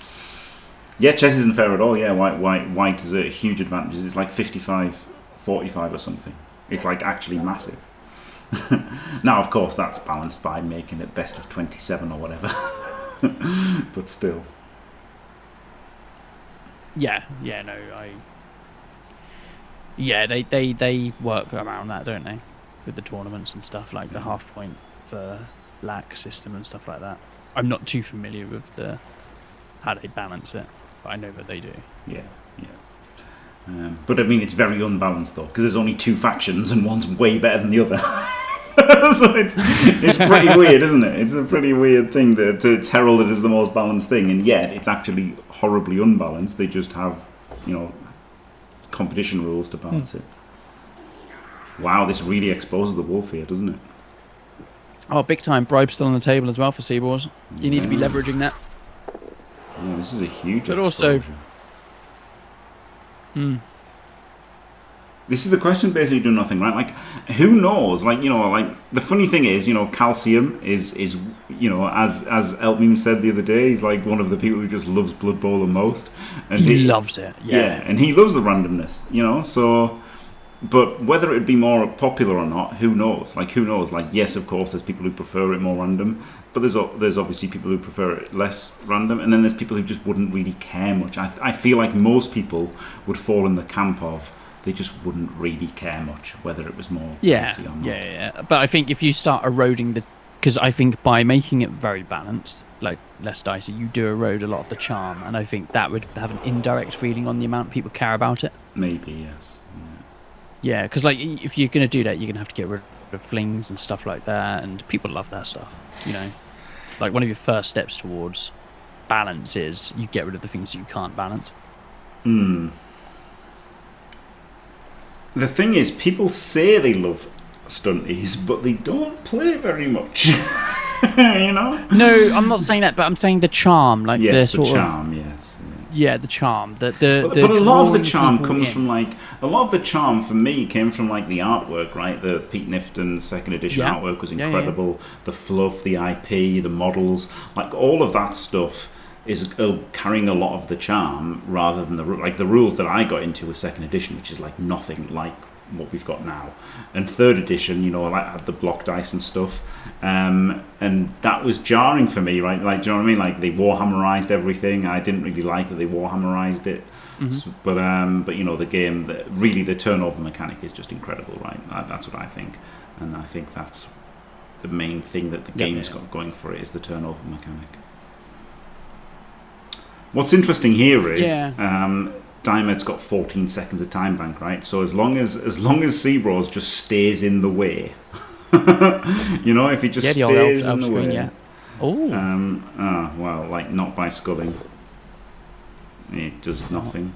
Yeah, chess isn't fair at all. Yeah, white is a huge advantage. It's like 55-45 or something. It's like actually massive. Now, of course, that's balanced by making it best of 27 or whatever. But still. Yeah, they work around that, don't they? With the tournaments and stuff, like the half point for lack system and stuff like that. I'm not too familiar with how they balance it, but I know that they do. Yeah. But I mean, it's very unbalanced though, because there's only 2 factions and one's way better than the other. So it's pretty weird, isn't it? It's a pretty weird thing that it's heralded as the most balanced thing, and yet it's actually horribly unbalanced. They just have, competition rules to balance it. Wow, this really exposes the wolf here, doesn't it? Oh, big time. Bribe still on the table as well for CBraws. You need to be leveraging that. Yeah, this is a huge But exposure. also... This is the question basically do nothing, right? Like, who knows? Like, like, the funny thing is, Calcium is as Elpmeme said the other day, he's like one of the people who just loves Blood Bowl the most. And he loves it, yeah. And he loves the randomness, so... But whether it'd be more popular or not, who knows? Like, who knows? Like, yes, of course, there's people who prefer it more random, but there's obviously people who prefer it less random, and then there's people who just wouldn't really care much. I feel like most people would fall in the camp of they just wouldn't really care much whether it was more dicey or not. Yeah. But I think if you start eroding because I think by making it very balanced, like less dicey, you do erode a lot of the charm, and I think that would have an indirect feeling on the amount people care about it. Maybe, yes. Yeah, because like if you're going to do that, you're going to have to get rid of flings and stuff like that, and people love that stuff, Like one of your first steps towards balance is you get rid of the things you can't balance. The thing is, people say they love stunties, but they don't play very much. No, I'm not saying that, but I'm saying the charm, like yes, the charm, yes. Yeah, the charm. But a lot of the charm comes from a lot of the charm for me came from like the artwork, right? The Pete Nifton second edition artwork was incredible. Yeah. The fluff, the IP, the models, like all of that stuff is carrying a lot of the charm rather than the rules that I got into with second edition, which is like nothing like what we've got now. And third edition, I had the block dice and stuff, and that was jarring for me, right? Like, do you know what I mean? Like, they Warhammerized everything. I didn't really like that they Warhammerized it. But the game, the turnover mechanic is just incredible, right? That's what I think, and I think that's the main thing that the game's got going for it is the turnover mechanic. What's interesting here is Diomed's got 14 seconds of time bank, right? So as long as CBraws just stays in the way, if he just stays in the way. Well, like not by sculling. It does nothing.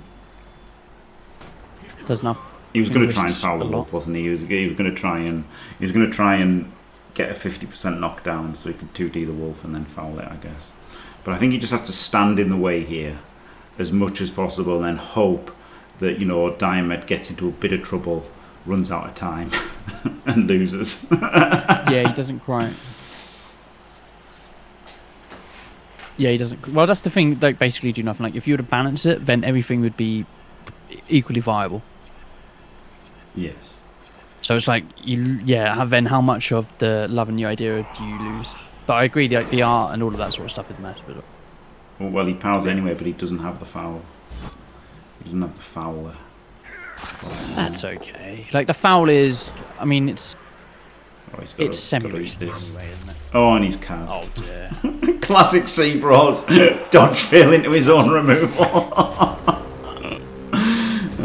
Does not. He was going to try and foul the wolf, wasn't he? He was going to try and get a 50% knockdown so he could 2D the wolf and then foul it, I guess. But I think he just has to stand in the way here as much as possible and then hope that, Diomed gets into a bit of trouble, runs out of time, and loses. Yeah, he doesn't quite. Yeah, he doesn't. Well, that's the thing, like, basically do nothing. Like, if you were to balance it, then everything would be equally viable. Yes. So it's like, then how much of the love and the idea do you lose? But I agree, like, the art and all of that sort of stuff is massive. Well, he powers anyway, but he doesn't have the foul. He doesn't have the foul there. That's okay. Like, the foul is, I mean, it's semi-risky anyway, isn't it? Oh, and he's cast. Oh, dear. Classic CBraws. Dodge fail into his own removal.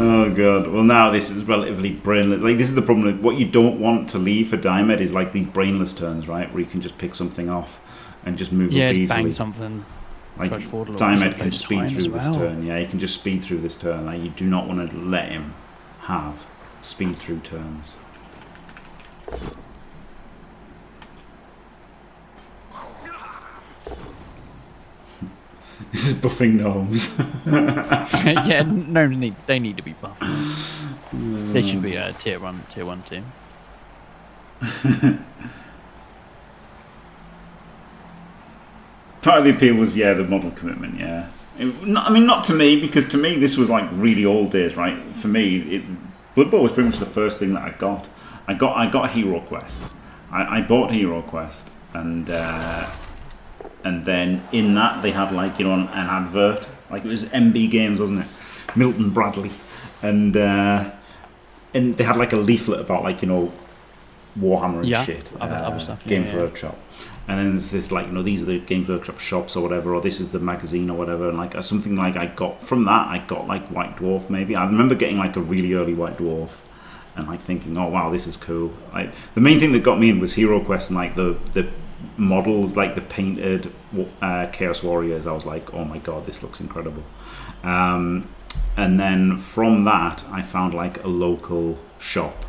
Oh, God. Well, now this is relatively brainless. Like, this is the problem. What you don't want to leave for Diomed is, like, these brainless turns, right? Where you can just pick something off and just move up easily. Bang something. Like, Diomed can speed through this turn. Yeah, he can just speed through this turn. Like, you do not want to let him have speed through turns. This is buffing gnomes. Yeah, they need to be buffed. They should be a tier 1 team. Part of the appeal was, the model commitment, not to me, because to me this was like really old days, right? For me, Blood Bowl was pretty much the first thing that I got. I got Hero Quest. I bought Hero Quest, and then in that they had like an advert, like it was MB Games, wasn't it? Milton Bradley, and they had like a leaflet about like Warhammer and shit. Other stuff. Games Workshop. And then there's this like these are the Games Workshop shops or whatever, or this is the magazine or whatever, and like something like I got from that. I got like White Dwarf maybe. I remember getting like a really early White Dwarf, and like thinking, oh wow, this is cool. The main thing that got me in was Hero Quest and like the models, like the painted Chaos Warriors. I was like, oh my god, this looks incredible. And then from that, I found like a local shop.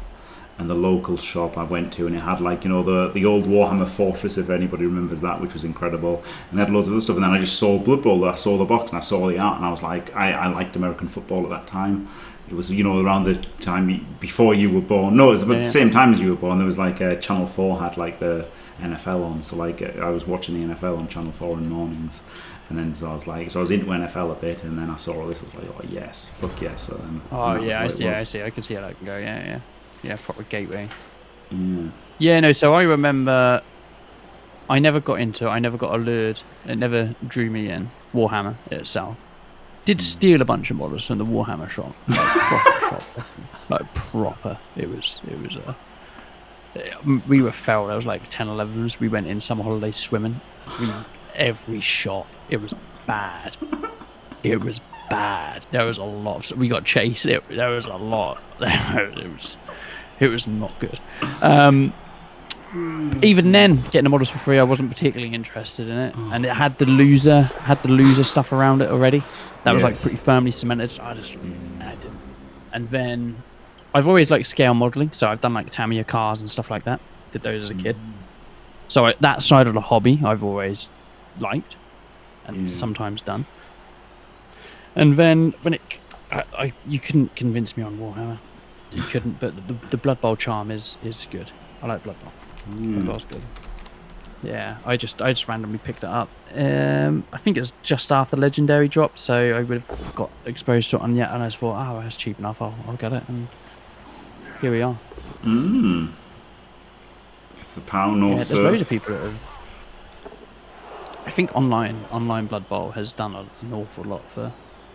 and the local shop I went to, and it had like, you know, the old Warhammer Fortress, if anybody remembers that, which was incredible, and they had loads of other stuff. And then I just saw Blood Bowl. I saw the box and I saw the art, and I was like, I liked American football at that time. It was, you know, around the time before you were born. No, it was about the same time as you were born. There was like Channel 4 had like the NFL on, so like I was watching the NFL on Channel 4 in the mornings. And then so I was into NFL a bit, and then I saw all this. I was like, oh yes, fuck yes. So then, I see. I can see how that can go. Yeah. Proper gateway. Yeah. No. So I remember, I never got into it. I never got allured. It never drew me in. Warhammer itself. Did steal a bunch of models from the Warhammer shop. Like proper shop. Like proper. It was. We were feral. There was like 10, 11s. We went in summer holiday swimming. Every shop. It was bad. There was a lot. We got chased. There was a lot. It was not good. Even then, getting the models for free, I wasn't particularly interested in it, and it had the loser stuff around it already. That was like pretty firmly cemented. I didn't. And then I've always liked scale modeling, so I've done like Tamiya cars and stuff like that. Did those as a kid. So that side of the hobby, I've always liked and sometimes done. And then when you couldn't convince me on Warhammer. You couldn't, but the Blood Bowl charm is good. I like Blood Bowl. Blood Bowl's good. Yeah, I just randomly picked it up. I think it was just after Legendary dropped, so I would have got exposed to it on and I just thought, oh, that's cheap enough. I'll get it, and here we are. It's the pound or there's loads of people that have. I think online Blood Bowl has done an awful lot for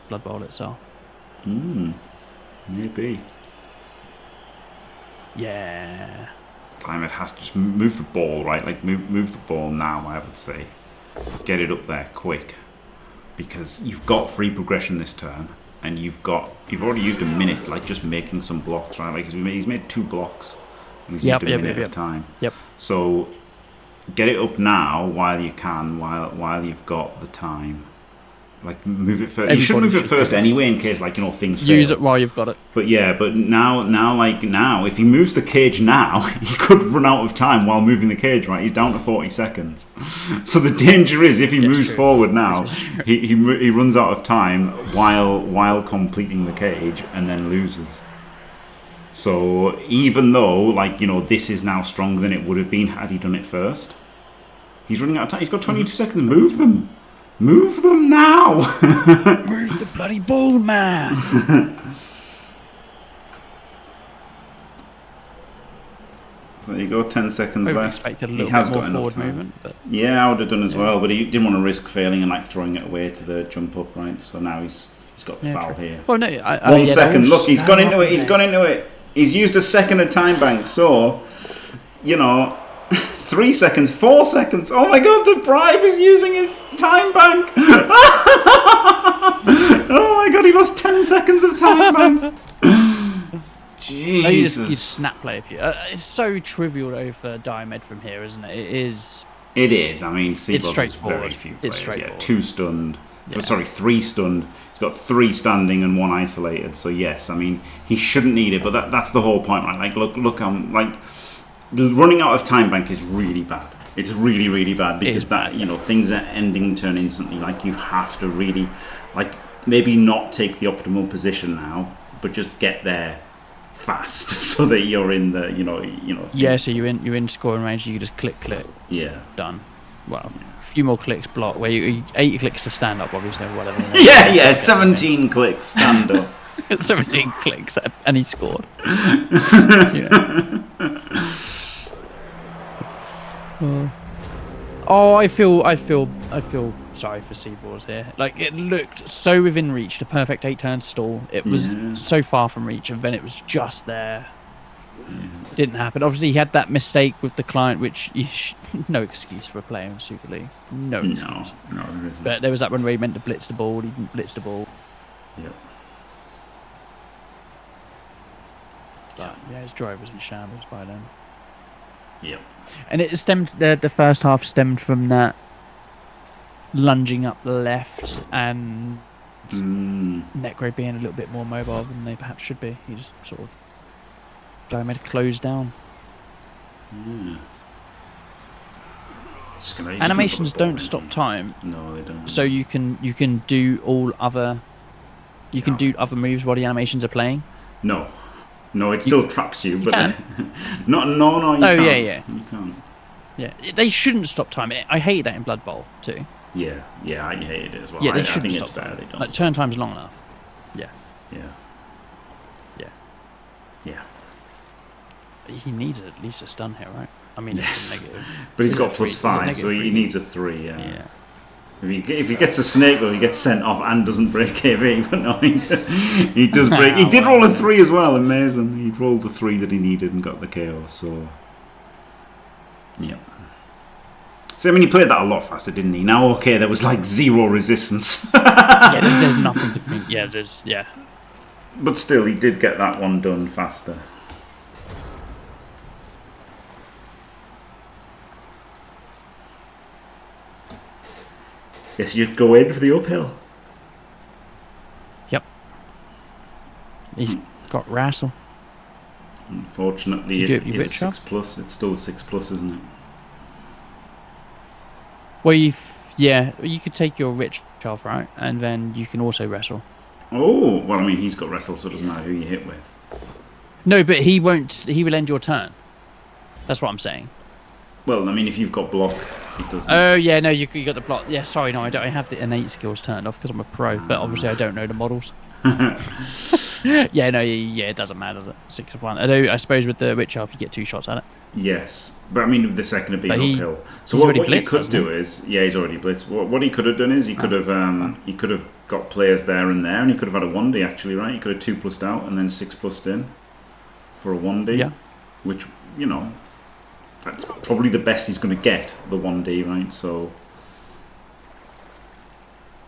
Blood Bowl itself. Maybe. Yeah. Time it has to just move the ball, right? Like move the ball now, I would say. Get it up there quick. Because you've got free progression this turn, and you've already used a minute, like just making some blocks, right? Like he's made 2 blocks, and he's used a minute of time. Yep. So get it up now while you can, while you've got the time. Like move it first. You should move it first anyway, in case things fail. Use it while you've got it. But now, if he moves the cage now, he could run out of time while moving the cage. Right, he's down to 40 seconds. So the danger is if he moves forward now, he runs out of time while completing the cage and then loses. So even though this is now stronger than it would have been had he done it first, he's running out of time. He's got 22 seconds. Move them. Move them now! Move the bloody ball, man! So there you go, 10 seconds left. Expected a little bit more forward movement. But yeah, I would have done as well, but he didn't want to risk failing and throwing it away to the jump up, right? So now he's got the foul here. Well, no, 1 second. Look, he's gone into it. He's gone into it. He's used a second of time bank, so 3 seconds, 4 seconds. Oh my god, the bribe is using his time bank. Oh my god, he lost 10 seconds of time bank. Jesus. You snap play if you. It's so trivial though for Diomed from here, isn't it? It is. I mean, CBraws has very few players. It's straightforward. Yeah, 2 stunned. Yeah. Sorry, 3 stunned. He's got 3 standing and 1 isolated. So yes, I mean, he shouldn't need it, but that's the whole point, right? Look, I'm running out of time bank is really bad. It's really, really bad because things are ending turn instantly. You have to really, maybe not take the optimal position now, but just get there fast so that you're in the, Yeah, so you're in scoring range. You can just click. Yeah. Done. Well, a few more clicks block. Where you 8 clicks to stand up, obviously, or whatever. Yeah. 17 clicks stand up. 17 clicks and he scored. Oh, I feel sorry for CBraws here. It looked so within reach, the perfect 8-turn stall. It was so far from reach, and then it was just there. Didn't happen. Obviously, he had that mistake with the client, which no excuse for a player in Super League. No excuse. No, there isn't. But there was that one where he meant to blitz the ball. He didn't blitz the ball. Yep. But yeah, his drive was in shambles by then. Yep. And it stemmed. The first half stemmed from that lunging up the left and Necro being a little bit more mobile than they perhaps should be. He just sort of Diomed closed down. Yeah. Animations don't stop time. No, they don't. So you can do all other. You can do other moves while the animations are playing. No, it still traps you. But can. No, you can't. Yeah. You can't. Yeah, they shouldn't stop time. I hate that in Blood Bowl too. Yeah, I hated it as well. Yeah, they I shouldn't think stop. it's better they don't. Like turn time's long enough. Yeah. He needs at least a stun here, right? I mean, yes, it's a negative. But he's got +5, so he needs a 3. Yeah. If he gets a snake, though, he gets sent off and doesn't break AV. But no, he does break. He did roll a 3 as well. Amazing. He rolled the 3 that he needed and got the KO. So, yeah. So I mean, he played that a lot faster, didn't he? Now, okay, there was like 0 resistance. Yeah, there's nothing to think. Yeah. But still, he did get that one done faster. Yes, you go in for the uphill. Yep. He's got wrestle. Unfortunately, it is a 6+. It's still a 6+, isn't it? Well, you could take your rich off, right? And then you can also wrestle. Oh, well, I mean, he's got wrestle, so it doesn't matter who you hit with. No, but he won't. He will end your turn. That's what I'm saying. Well, I mean, if you've got block, it doesn't. Oh, yeah, no, you got the block. Yeah, sorry, no, I don't. I have the innate skills turned off because I'm a pro, but obviously I don't know the models. Yeah, it doesn't matter, does it? 6 of 1. Although, I suppose with the Witch Elf, you get 2 shots at it. Yes, but I mean, the second of being uphill. So what you could do is, he's already blitzed. What he could have done is he could have got players there, and he could have had a 1D actually, right? He could have 2+'d out and then 6+'d in for a 1D. Yeah. Which, that's probably the best he's going to get, the 1D, right? So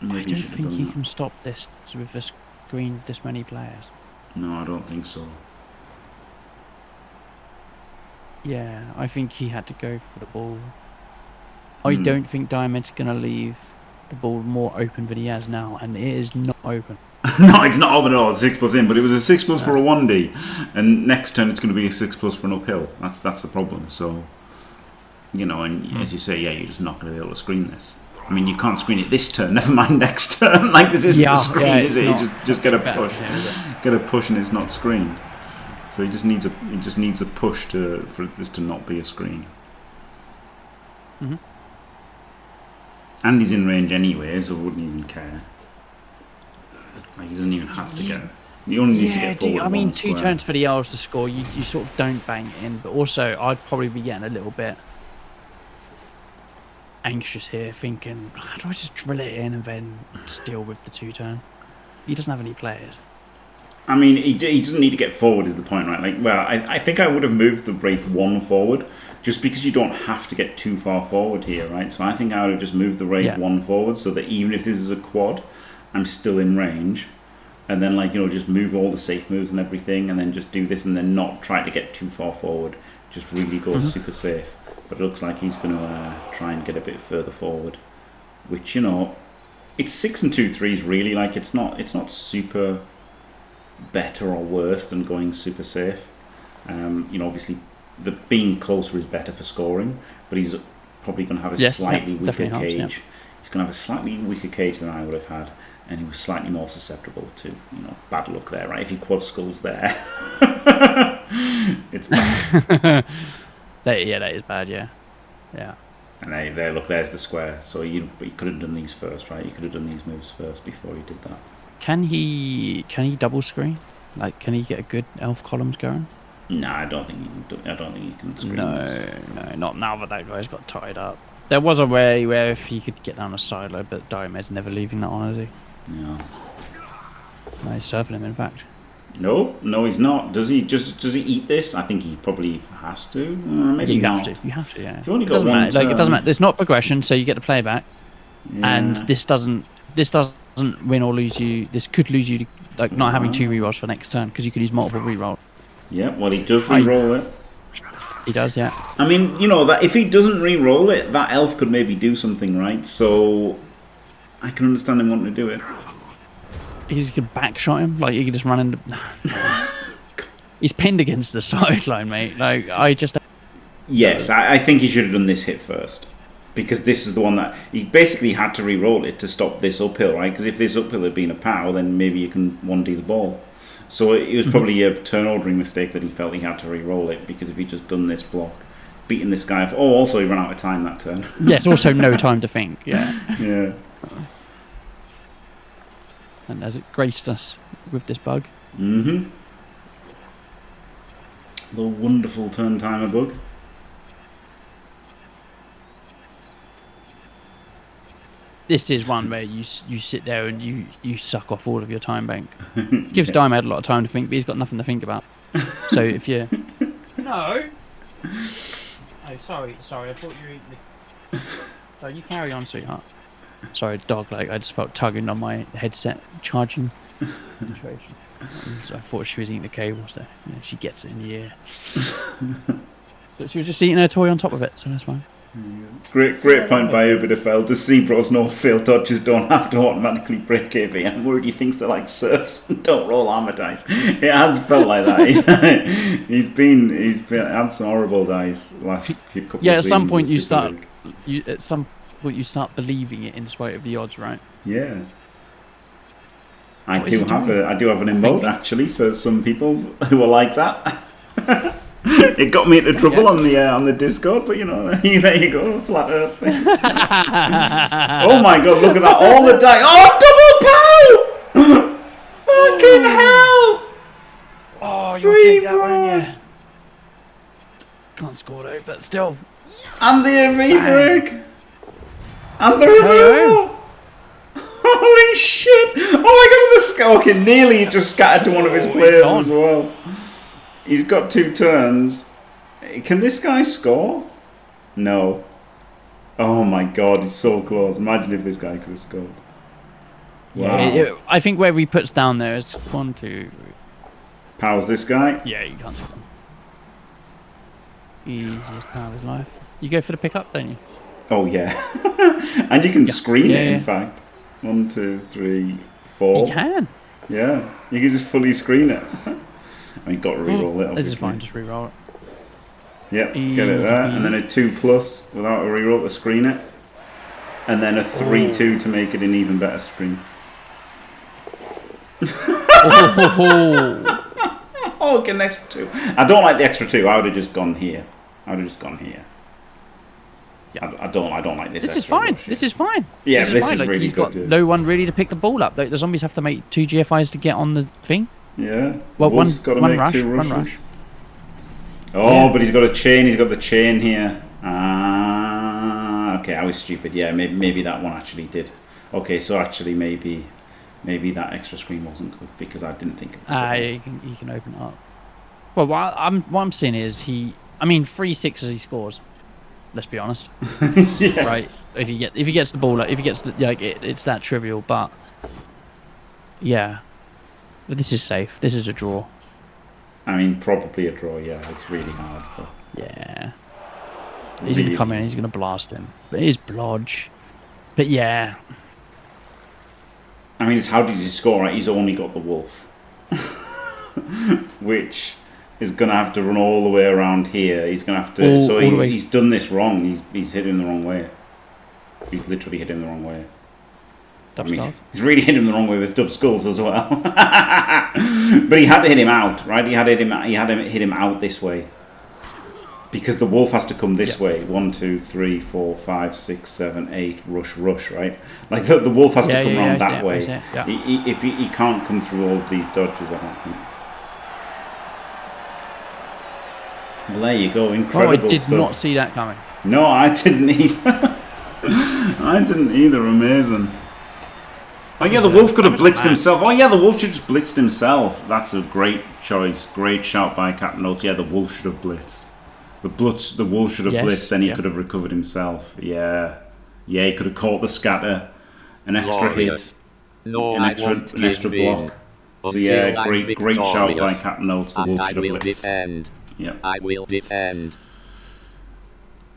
I don't think he can stop this with the screen with this many players. No, I don't think so. Yeah, I think he had to go for the ball. I don't think Diomed's going to leave the ball more open than he has now, and it is not open. No, it's not open at all. It's 6+ in, but it was a 6+ for a 1D, and next turn it's going to be a 6+ for an uphill. That's the problem. So, and as you say, you're just not going to be able to screen this. I mean, you can't screen it this turn. Never mind next turn. Like this isn't a screen, is it? You just get a push, get a push, and it's not screened. So he just needs a push for this to not be a screen. Mm-hmm. And he's in range anyway, so I wouldn't even care. Like, he doesn't even have to get. He only needs to get forward. I mean, 2 turns for the elves to score. You sort of don't bang it in, but also I'd probably be getting a little bit anxious here, thinking, how do I just drill it in and then just deal with the 2 turn? He doesn't have any players. I mean, he doesn't need to get forward is the point, right? Like, well, I think I would have moved the Wraith 1 forward, just because you don't have to get too far forward here, right? So I think I would have just moved the Wraith 1 forward, so that even if this is a quad, I'm still in range. And then, just move all the safe moves and everything, and then just do this, and then not try to get too far forward. Just really go super safe. But it looks like he's going to try and get a bit further forward, which, it's 6 and 2 3s really. Like, it's not super better or worse than going super safe. Obviously the being closer is better for scoring, but he's probably going to have a slightly weaker cage. Helps, yeah. He's going to have a slightly weaker cage than I would have had, and he was slightly more susceptible to bad luck there, right? If he quad skulls there, it's bad. That is bad, yeah. And there, look, there's the square. So he could have done these first, right? He could have done these moves first before he did that. Can he double screen? Like, can he get a good elf columns going? No, I don't think he can screen this. No, not now that guy's got tied up. There was a way where if he could get down a silo, but Diomed's never leaving that on, is he? No. No, he's serving him, in fact. No, he's not. Does he eat this? I think he probably has to. Maybe you not. You have to, yeah. You've only got one turn. It doesn't matter. There's not progression, so you get to play back. Yeah. And this doesn't win or lose you. This could lose you to not having 2 rerolls for next turn, because you could use multiple rerolls. Yeah, well, he does re-roll it. He does, yeah. I mean, that if he doesn't re-roll it, that elf could maybe do something, right? So I can understand him wanting to do it. He's could backshot him, like you could just run into. He's pinned against the sideline, mate. Like, I just... Yes, I think he should have done this hit first. Because this is the one that... He basically had to re-roll it to stop this uphill, right? Because if this uphill had been a POW, then maybe you can 1D the ball. So it was probably a turn ordering mistake that he felt he had to re-roll it. Because if he'd just done this block, beating this guy... Oh, also he ran out of time that turn. Yes, also no time to think, yeah. Yeah. And has it graced us with this bug? Mm-hmm. The wonderful turn timer bug. This is one where you sit there and you suck off all of your time bank. Gives Diomed a lot of time to think, but he's got nothing to think about. So if you... No! Oh, sorry, I thought you were eating the... Sorry, you carry on, sweetheart. Sorry, dog, like, I just felt tugging on my headset charging situation. So I thought she was eating the cable, so she gets it in the ear. But she was just eating her toy on top of it, so that's fine. Great point by Ubidafel. The CBraws no fail dodges don't have to automatically break AV. I'm worried he thinks they're like serfs and don't roll armor dice. It has felt like that. he's had some horrible dice last couple of seasons. At some point you start believing it in spite of the odds, right? Yeah. I do have an emote actually for some people who are like that. It got me into trouble on the Discord, but there you go, flat Earth thing. Oh my god, look at that! All the dice. Oh, double pow! Fucking hell! Oh, you'll take that one, yeah. Can't score though, but still. And the AV break. And the removal. Holy shit! Oh my god, okay, nearly just scattered to one of his players as well. He's got 2 turns. Can this guy score? No. Oh my god, he's so close. Imagine if this guy could have scored. Wow. Yeah, I think wherever he puts down there is 1, 2. Powers this guy? Yeah, you can't score. Easiest power of his life. You go for the pickup, don't you? Oh yeah. And you can screen it, in fact. 1, 2, 3, 4. You can. Yeah, you can just fully screen it. I mean, got to re-roll it, obviously. This is fine, just re-roll it. Yep, get it there. And then a 2+ without a re-roll to screen it. And then a 3-2 to make it an even better screen. Oh, get an extra 2. I don't like the extra 2. I would have just gone here. Yeah. I don't like this. This is fine. This is fine. Yeah, this is fine. really he's good. Got no one really to pick the ball up. Like, the zombies have to make 2 GFIs to get on the thing. Yeah. Well, one make 2 rushes. Oh, yeah. But he's got a chain. He's got the chain here. Okay, I was stupid. Yeah, maybe that one actually did. Okay, so actually maybe that extra screen wasn't good because I didn't think of this. Yeah, he can open it up. Well, what I'm seeing is 3 sixes he scores. Let's be honest. Yes. Right. If he gets the ball, it's that trivial. But yeah, but this is safe. This is a draw. I mean, probably a draw. Yeah, it's really hard. Yeah. He's gonna come in. He's gonna blast him. But it is blodge. But yeah. I mean, it's how does he score? Right, he's only got the wolf, which is going to have to run all the way around here. He's going to have to... he's done this wrong. He's hit him the wrong way. He's literally hit him the wrong way. He's really hit him the wrong way with dub skulls as well. But he had to hit him out, right? He had to hit him out this way. Because the wolf has to come this way. 1, 2, 3, 4, 5, 6, 7, 8. Rush, right? Like the wolf has to come around that way. He can't come through all of these dodges, I don't think. Well, there you go, incredible stuff. I did not see that coming. No, I didn't either. Amazing. Oh yeah, the wolf could have blitzed himself. Oh yeah, the wolf should have just blitzed himself. That's a great choice. Great shout by Captain Oates. Yeah, the wolf should have blitzed. The wolf should have blitzed, then he could have recovered himself. Yeah. Yeah, he could have caught the scatter, an extra hit, an extra block. So yeah, great shout by Captain Oates. The wolf should have blitzed. Yeah. I will defend.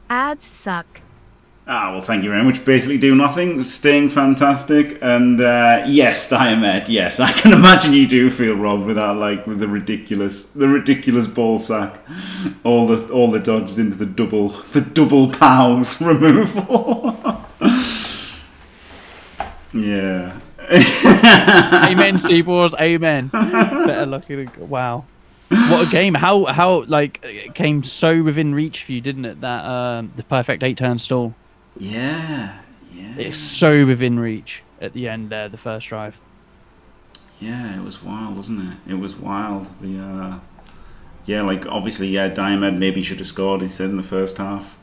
Ads suck. Well, thank you very much. Basically do nothing, staying fantastic, and yes, Diomed, yes, I can imagine you do feel robbed with that, like with the ridiculous ball sack, all the dodges into the double pows removal. Yeah. Amen, CBraws, amen. Better luck. Wow. What a game. How like it came so within reach for you, didn't it? That the perfect 8-turn stall. Yeah. It's so within reach at the end there, the first drive. Yeah, it was wild, wasn't it? It was wild. Like obviously, Diomed maybe should have scored, he said in the first half.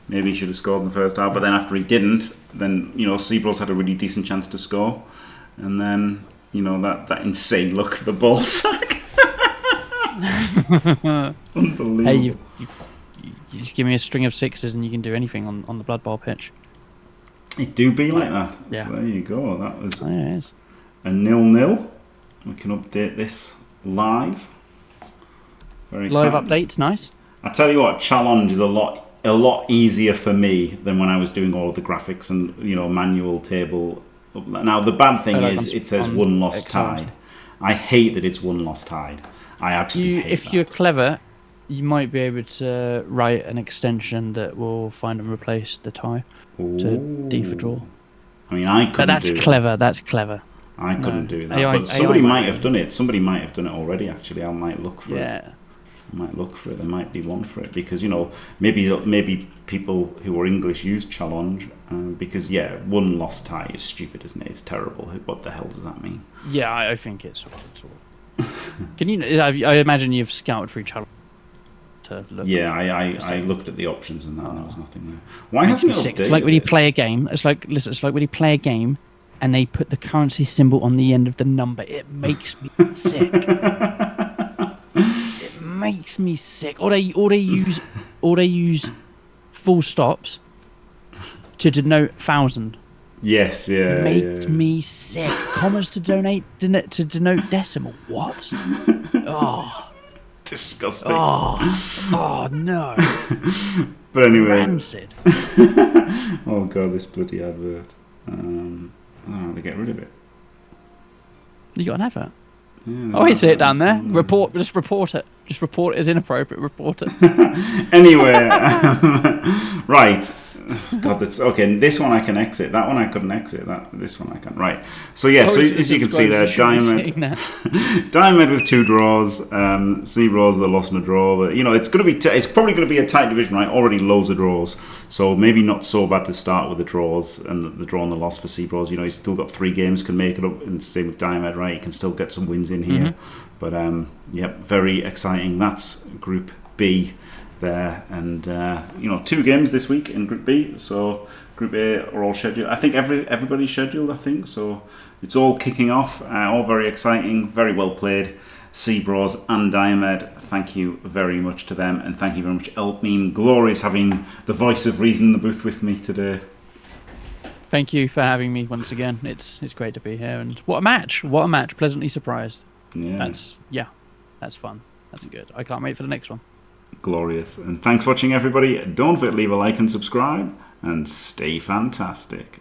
Maybe he should have scored in the first half, but then after he didn't, then CBraws had a really decent chance to score. And then, that insane look of the ball sack. Unbelievable. Hey, you just give me a string of sixes and you can do anything on the Blood Bowl pitch. It do be like that. Yeah. So there you go. That was it is. a 0-0. We can update this live. Very Live exciting. updates, nice. I tell you what, challenge is a lot easier for me than when I was doing all of the graphics and manual table. Now the bad thing is it says one lost tied. I hate that it's one lost tied. I absolutely hate if that. you're clever, you might be able to write an extension that will find and replace the tie to D for draw. I mean, I couldn't. But that's do clever. That. That's clever. I couldn't do that. AI But somebody might might have done it. Somebody might have done it already. Actually, I might look for it. Yeah. I might look for it. There might be one for it because maybe people who are English use challenge because one lost tie is stupid, isn't it? It's terrible. What the hell does that mean? Yeah, I think it's all. Can you? I imagine you've scouted through challenge to look. Yeah, I looked at the options and there was nothing there. Why hasn't it updated? It's like when you play a game. It's like when you play a game and they put the currency symbol on the end of the number. It makes me sick. It makes me sick. Or they use full stops to denote 1,000. Yes, yeah. Makes me sick. Commas to denote decimal. What? Oh, disgusting. Oh no. But anyway. Rancid. Oh god, this bloody advert. I don't know how to get rid of it. You got an advert? Yeah, I see it down there. Just report it. Just report it as inappropriate. Report it. Anyway, right. God, that's okay. This one I can exit. That one I couldn't exit. This one I can. Right. So yeah. So as you can see there, Diomed with 2 draws. CBraws with a loss and a draw. But it's going to be. It's probably going to be a tight division, right? Already loads of draws. So maybe not so bad to start with the draws and the draw and the loss for CBraws. He's still got 3 games, can make it up, and same with Diomed, right? He can still get some wins in here. But very exciting. That's Group B. There and 2 games this week in Group B, so Group A are all scheduled. I think everybody's scheduled. I think so. It's all kicking off. All very exciting, very well played. CBraws and Diomed. Thank you very much to them, and thank you very much, Elpmeme. Glorious having the voice of reason in the booth with me today. Thank you for having me once again. It's great to be here, and what a match! What a match! Pleasantly surprised. Yeah. That's fun. That's good. I can't wait for the next one. Glorious. And thanks for watching, everybody. Don't forget to leave a like and subscribe, and stay fantastic.